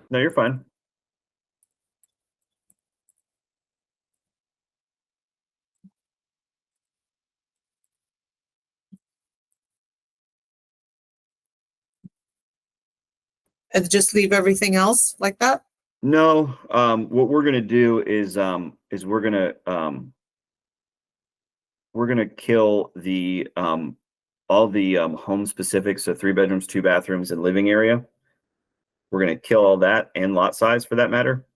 No, you're fine. And just leave everything else like that? No, what we're going to do is we're going to kill the all the home specifics, so 3 bedrooms, 2 bathrooms, and living area. We're going to kill all that and lot size for that matter.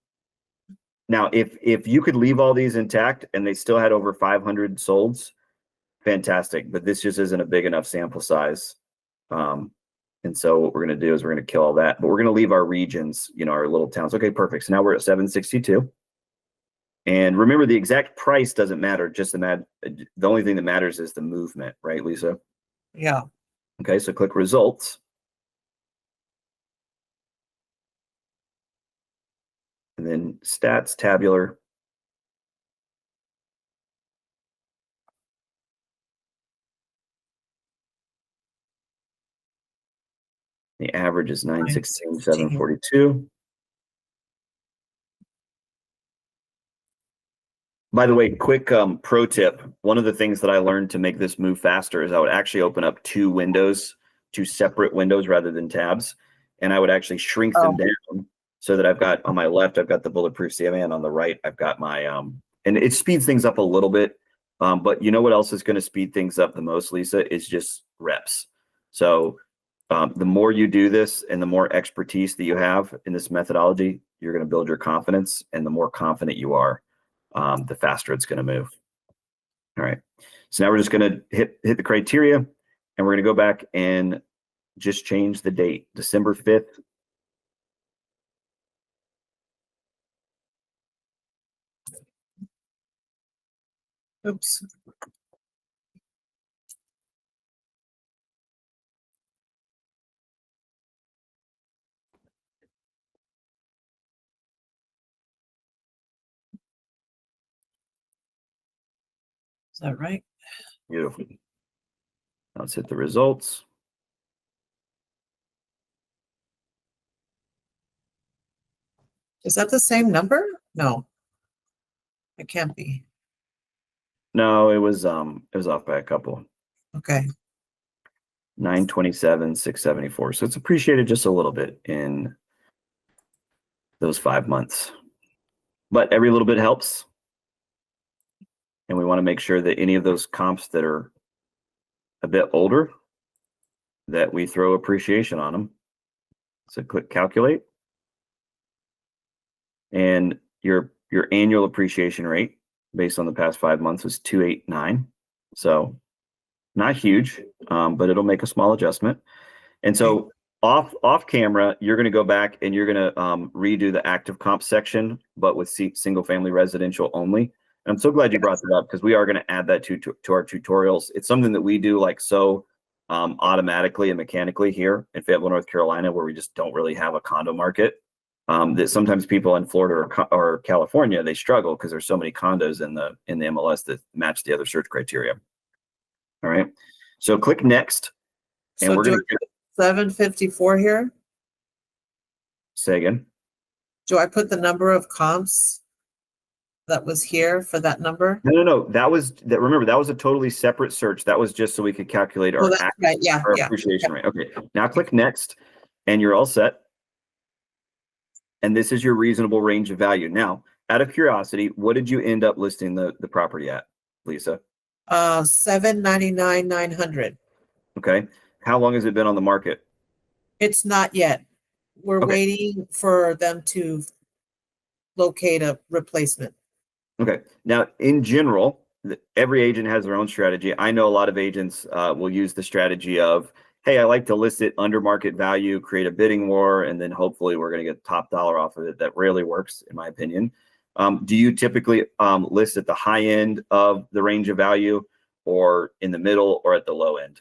Now, if you could leave all these intact and they still had over 500 solds, fantastic. But this just isn't a big enough sample size. And so what we're going to do is we're going to kill all that, but we're going to leave our regions, our little towns. Okay, perfect. So now we're at 762. And remember, the exact price doesn't matter. Just the only thing that matters is the movement, right, Lisa? Yeah. Okay, so click results. and then stats tabular. The average is 916,742. By the way, quick pro tip. One of the things that I learned to make this move faster is I would actually open up two separate windows rather than tabs. And I would actually shrink them down so that I've got on my left, I've got the Bulletproof CMA, and on the right, I've got my, and it speeds things up a little bit. But you know what else is going to speed things up the most, Lisa, is just reps. So the more you do this and the more expertise that you have in this methodology, you're going to build your confidence. And the more confident you are, the faster it's going to move. All right. So now we're just going to hit the criteria, and we're going to go back and just change the date, December 5th. Oops. Is that right? Beautiful. Now let's hit the results. Is that the same number? No, it can't be. No, it was off by a couple. Okay. 927, 674. So it's appreciated just a little bit in those 5 months. But every little bit helps. And we want to make sure that any of those comps that are a bit older, that we throw appreciation on them. So click calculate. And your annual appreciation rate based on the past 5 months is 289. So not huge, but it'll make a small adjustment. And so off camera, you're going to go back and you're going to redo the active comp section, but with single family residential only. And I'm so glad you brought that up, because we are going to add that to our tutorials. It's something that we do like so automatically and mechanically here in Fayetteville, North Carolina, where we just don't really have a condo market. That sometimes people in Florida or California, they struggle because there's so many condos in the MLS that match the other search criteria. All right. So click next. And So we're going to 754 here. Say again. Do I put the number of comps that was here for that number? No. Remember, that was a totally separate search. That was just so we could calculate our, right. our appreciation rate. Okay. Now click next, and you're all set. And this is your reasonable range of value. Now, out of curiosity, what did you end up listing the property at, Lisa? 799,900. Okay. How long has it been on the market? It's not yet. We're waiting for them to locate a replacement. Okay. Now, in general, every agent has their own strategy. I know a lot of agents will use the strategy of, hey, I like to list it under market value, create a bidding war, and then hopefully we're going to get top dollar off of it. That rarely works, in my opinion. Do you typically list at the high end of the range of value, or in the middle, or at the low end?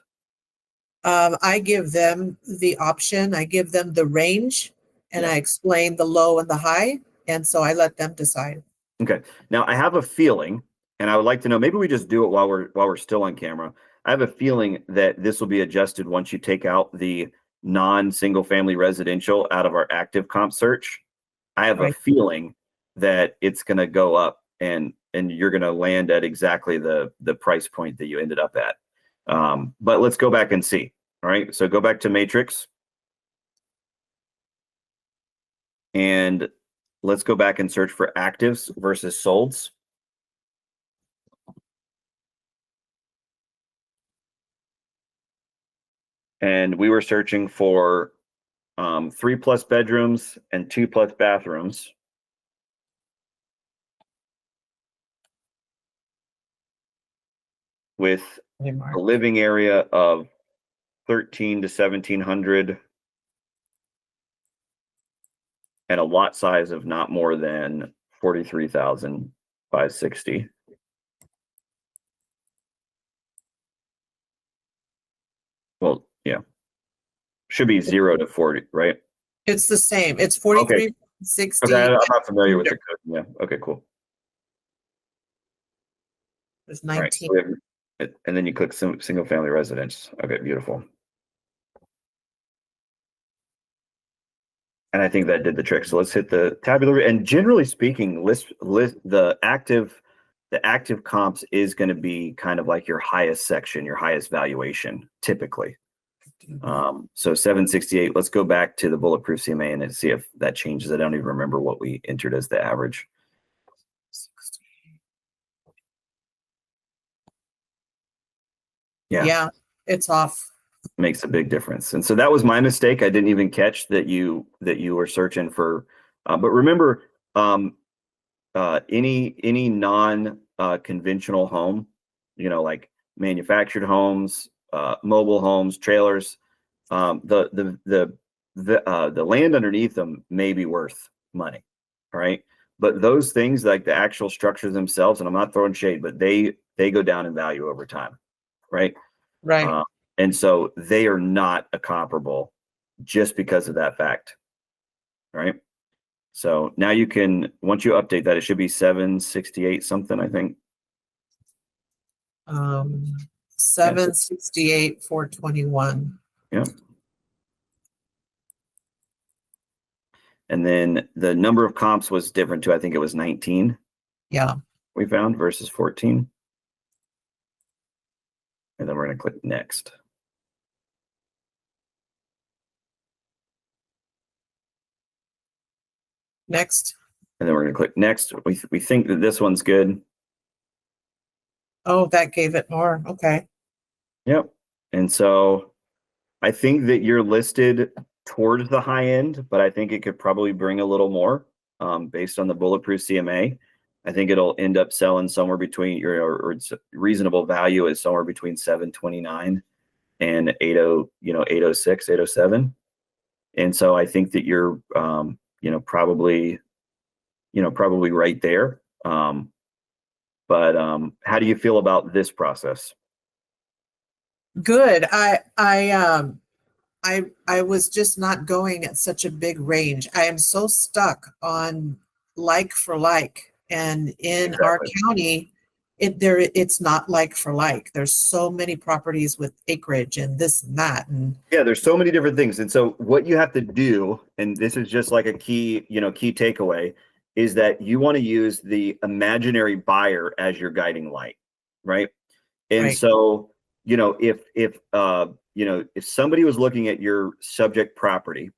I give them the option. I give them the range, and I explain the low and the high. And so I let them decide. Okay. Now I have a feeling, and I would like to know, maybe we just do it while we're still on camera. I have a feeling that this will be adjusted once you take out the non-single family residential out of our active comp search. I have a feeling that it's going to go up, and you're going to land at exactly the price point that you ended up at. But let's go back and see. All right. So go back to Matrix. And let's go back and search for actives versus solds. And we were searching for 3+ bedrooms and 2+ bathrooms. With a living area of 1,300 to 1,700 and a lot size of not more than 43,560. Well, yeah, should be 0 to 40, right? It's the same. It's 43 60. Okay, I'm not familiar with the code. Yeah. Okay, cool. There's All right. So 19. we have, and then you click single family residence. Okay, beautiful. And I think that did the trick. So let's hit the tabular. And generally speaking, list the active comps is going to be kind of like your highest section, your highest valuation, typically. So 768. Let's go back to the Bulletproof CMA and see if that changes. I don't even remember what we entered as the average. Yeah, it's off. Makes a big difference. And so that was my mistake. I didn't even catch that you were searching for. But remember, any non conventional home, like manufactured homes, mobile homes, trailers, the land underneath them may be worth money, right? But those things, like the actual structures themselves, and I'm not throwing shade, but they go down in value over time, right? Right. And so they are not a comparable just because of that fact, right? So now you can, once you update that, it should be 768 something, I think. 768, 421. Yeah. And then the number of comps was different too. I think it was 19. Yeah. We found versus 14. And then we're going to click next. Next. And then we're going to click next. We think that this one's good. Oh, that gave it more. Okay. Yep. And so I think that you're listed towards the high end, but I think it could probably bring a little more based on the Bulletproof CMA. I think it'll end up selling somewhere between or its reasonable value is somewhere between 729 and 806, 807. And so I think that you're probably right there. But how do you feel about this process? Good. I was just not going at such a big range. I am so stuck on like for like, and in our county, it's not like for like. There's so many properties with acreage and this and that, and yeah, there's so many different things. And so what you have to do, and this is just like a key takeaway, is that you want to use the imaginary buyer as your guiding light, right? And right. so, if somebody was looking at your subject property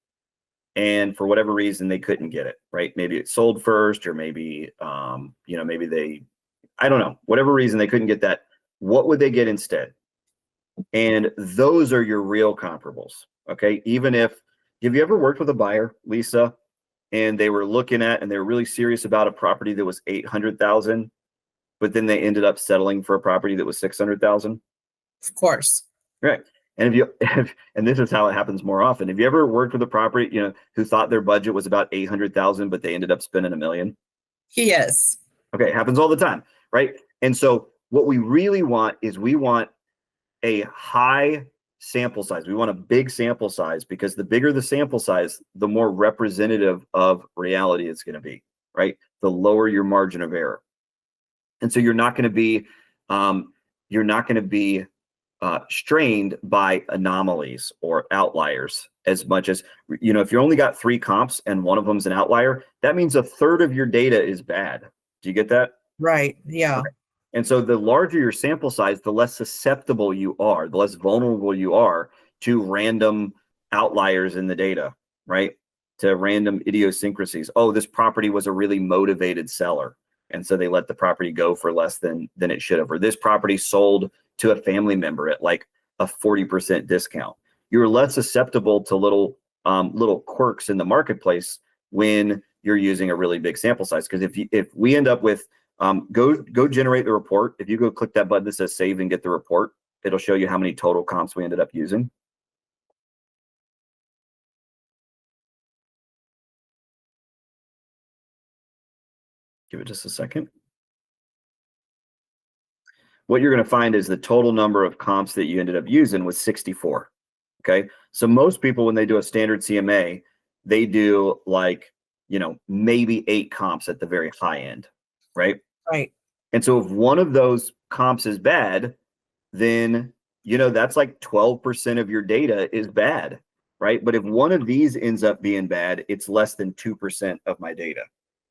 and for whatever reason they couldn't get it, right? Maybe it sold first, or maybe maybe they, I don't know, whatever reason they couldn't get that, what would they get instead? And those are your real comparables. Okay. Even if, have you ever worked with a buyer, Lisa, and they were looking at, and they were really serious about a property that was 800,000, but then they ended up settling for a property that was 600,000? Of course. Right. And and this is how it happens more often. Have you ever worked with a property, who thought their budget was about 800,000, but they ended up spending $1 million? Yes. Okay. It happens all the time. Right. And so what we really want is we want a high sample size. We want a big sample size, because the bigger the sample size, the more representative of reality it's going to be, right? The lower your margin of error. And so you're not going to be strained by anomalies or outliers as much as, if you only got 3 comps and one of them's an outlier, that means a third of your data is bad. Do you get that? Right. Yeah. Okay. And so the larger your sample size, the less susceptible you are, the less vulnerable you are to random outliers in the data, right? To random idiosyncrasies. Oh, this property was a really motivated seller, and so they let the property go for less than it should have. Or this property sold to a family member at like a 40% discount. You're less susceptible to little quirks in the marketplace when you're using a really big sample size. Because if we end up with go generate the report. If you go click that button that says save and get the report, it'll show you how many total comps we ended up using. Give it just a second. What you're going to find is the total number of comps that you ended up using was 64. Okay. So most people, when they do a standard CMA, they do like maybe 8 comps at the very high end, right? Right. And so if one of those comps is bad, then, that's like 12% of your data is bad, right? But if one of these ends up being bad, it's less than 2% of my data.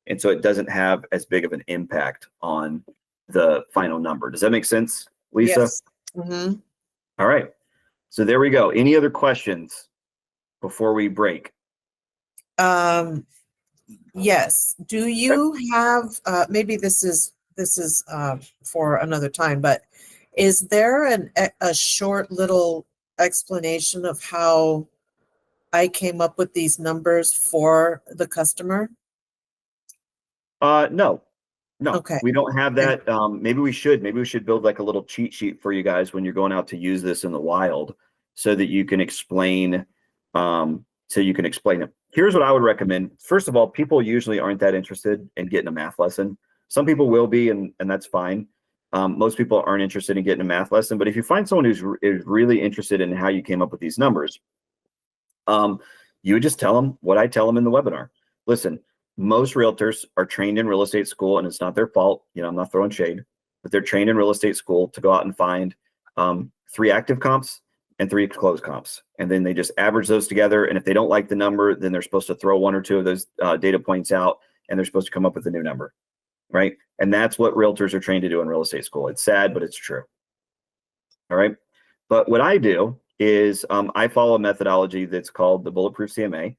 And so it doesn't have as big of an impact on the final number. Does that make sense, Lisa? Yes. Mm-hmm. All right. So there we go. Any other questions before we break? Yes. Do you have, maybe this is for another time, but is there a short little explanation of how I came up with these numbers for the customer? No, Okay. we don't have that. Maybe we should build like a little cheat sheet for you guys when you're going out to use this in the wild, so that you can explain, it. Here's what I would recommend. First of all, people usually aren't that interested in getting a math lesson. Some people will be, and that's fine. Most people aren't interested in getting a math lesson, but if you find someone is really interested in how you came up with these numbers, you would just tell them what I tell them in the webinar. Listen, most realtors are trained in real estate school, and it's not their fault. I'm not throwing shade, but they're trained in real estate school to go out and find 3 active comps and 3 closed comps. And then they just average those together. And if they don't like the number, then they're supposed to throw 1 or 2 of those data points out, and they're supposed to come up with a new number, right? And that's what realtors are trained to do in real estate school. It's sad, but it's true. All right. But what I do is I follow a methodology that's called the Bulletproof CMA.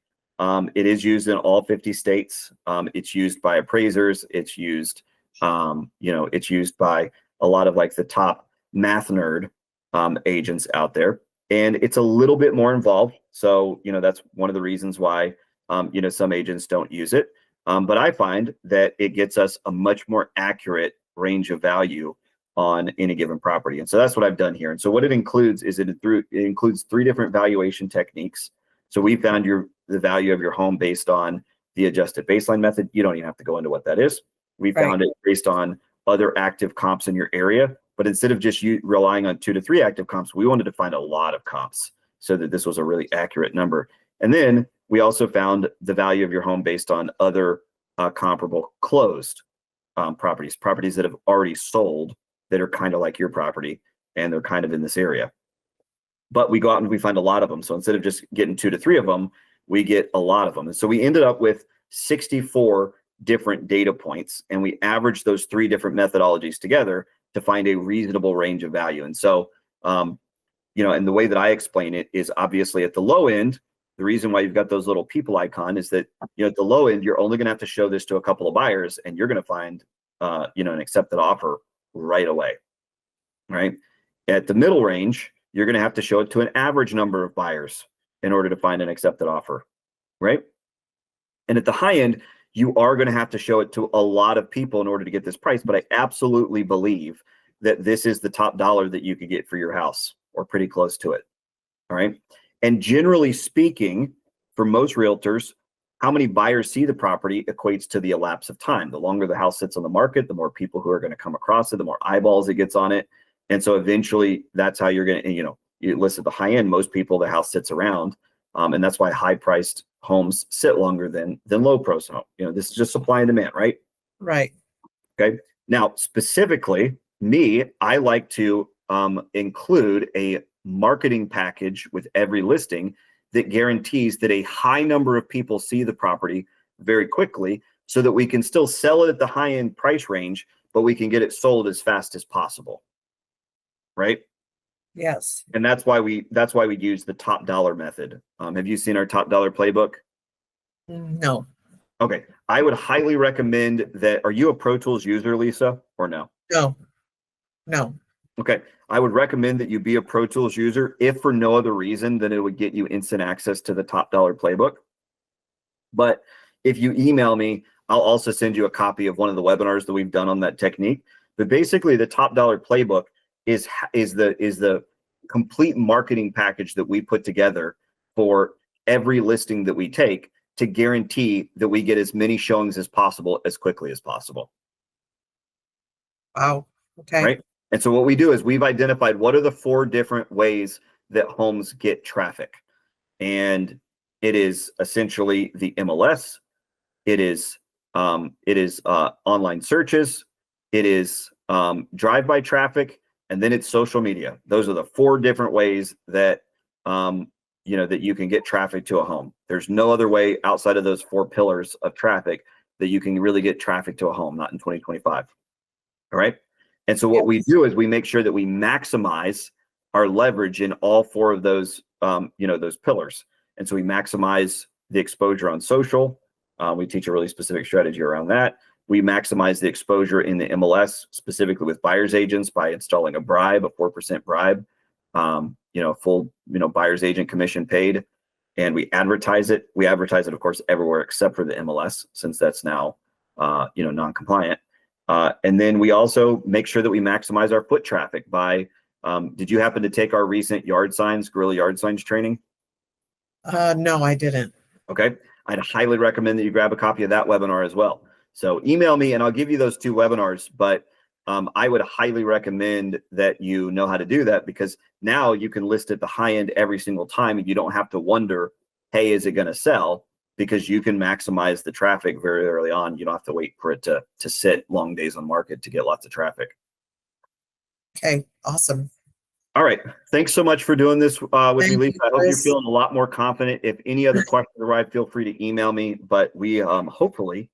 It is used in all 50 states. It's used by appraisers. It's used, it's used by a lot of like the top math nerd agents out there. And it's a little bit more involved. So, that's one of the reasons why, some agents don't use it. But I find that it gets us a much more accurate range of value on any given property. And so that's what I've done here. And so what it includes is it includes 3 different valuation techniques. So we found the value of your home based on the adjusted baseline method. You don't even have to go into what that is. We found it based on other active comps in your area. But instead of just relying on 2 to 3 active comps, we wanted to find a lot of comps so that this was a really accurate number. And then we also found the value of your home based on other comparable closed properties that have already sold that are kind of like your property, and they're kind of in this area. But we go out and we find a lot of them. So instead of just getting 2 to 3 of them, we get a lot of them. And so we ended up with 64 different data points, and we averaged those 3 different methodologies together to find a reasonable range of value. And so, and the way that I explain it is obviously at the low end, the reason why you've got those little people icon is that, at the low end, you're only going to have to show this to a couple of buyers, and you're going to find, an accepted offer right away, right? At the middle range, you're going to have to show it to an average number of buyers in order to find an accepted offer, right? And at the high end, you are going to have to show it to a lot of people in order to get this price. But I absolutely believe that this is the top dollar that you could get for your house, or pretty close to it. All right. And generally speaking, for most realtors, how many buyers see the property equates to the elapse of time. The longer the house sits on the market, the more people who are going to come across it, the more eyeballs it gets on it. And so eventually that's how you're going to, you list at the high end, most people, the house sits around. And that's why high priced homes sit longer than low price home. This is just supply and demand, right? Right. Okay. Now, specifically I like to include a marketing package with every listing that guarantees that a high number of people see the property very quickly, so that we can still sell it at the high end price range, but we can get it sold as fast as possible. Right? Yes. And that's why we use the top dollar method. Have you seen our top dollar playbook? No. Okay. I would highly recommend that. Are you a Pro Tools user, Lisa, or no? No. Okay. I would recommend that you be a Pro Tools user, if for no other reason than it would get you instant access to the top dollar playbook. But if you email me, I'll also send you a copy of one of the webinars that we've done on that technique. But basically, the top dollar playbook is the complete marketing package that we put together for every listing that we take, to guarantee that we get as many showings as possible as quickly as possible. Wow. Okay. Right. And so what we do is we've identified what are the 4 different ways that homes get traffic. And it is essentially the MLS. it is online searches, it is drive-by traffic, and then it's social media. Those are the 4 different ways that that you can get traffic to a home. There's no other way outside of those 4 pillars of traffic that you can really get traffic to a home, not in 2025. All right. And so what we do is we make sure that we maximize our leverage in all 4 of those, those pillars. And so we maximize the exposure on social. We teach a really specific strategy around that. We maximize the exposure in the MLS, specifically with buyer's agents, by installing a bribe, a 4% bribe, full, buyer's agent commission paid. And we advertise it. We advertise it, of course, everywhere except for the MLS, since that's now, non-compliant. And then we also make sure that we maximize our foot traffic by, did you happen to take our recent guerrilla yard signs training? No, I didn't. Okay. I'd highly recommend that you grab a copy of that webinar as well. So email me and I'll give you those 2 webinars, but I would highly recommend that you know how to do that, because now you can list at the high end every single time and you don't have to wonder, hey, is it going to sell? Because you can maximize the traffic very early on. You don't have to wait for it to sit long days on market to get lots of traffic. Okay, awesome. All right. Thanks so much for doing this with me, Lisa. I hope you're feeling a lot more confident. If any other questions arrive, feel free to email me. But we hopefully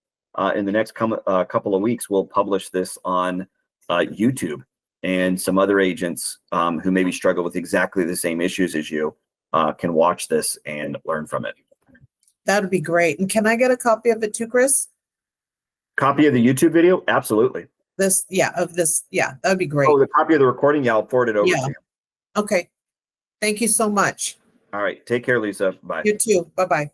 in the next couple of weeks, we'll publish this on YouTube, and some other agents who maybe struggle with exactly the same issues as you can watch this and learn from it. That would be great. And can I get a copy of it too, Chris? Copy of the YouTube video? Absolutely. That would be great. Oh, the copy of the recording? Yeah, I'll forward it over to you. Okay. Thank you so much. All right. Take care, Lisa. Bye. You too. Bye-bye.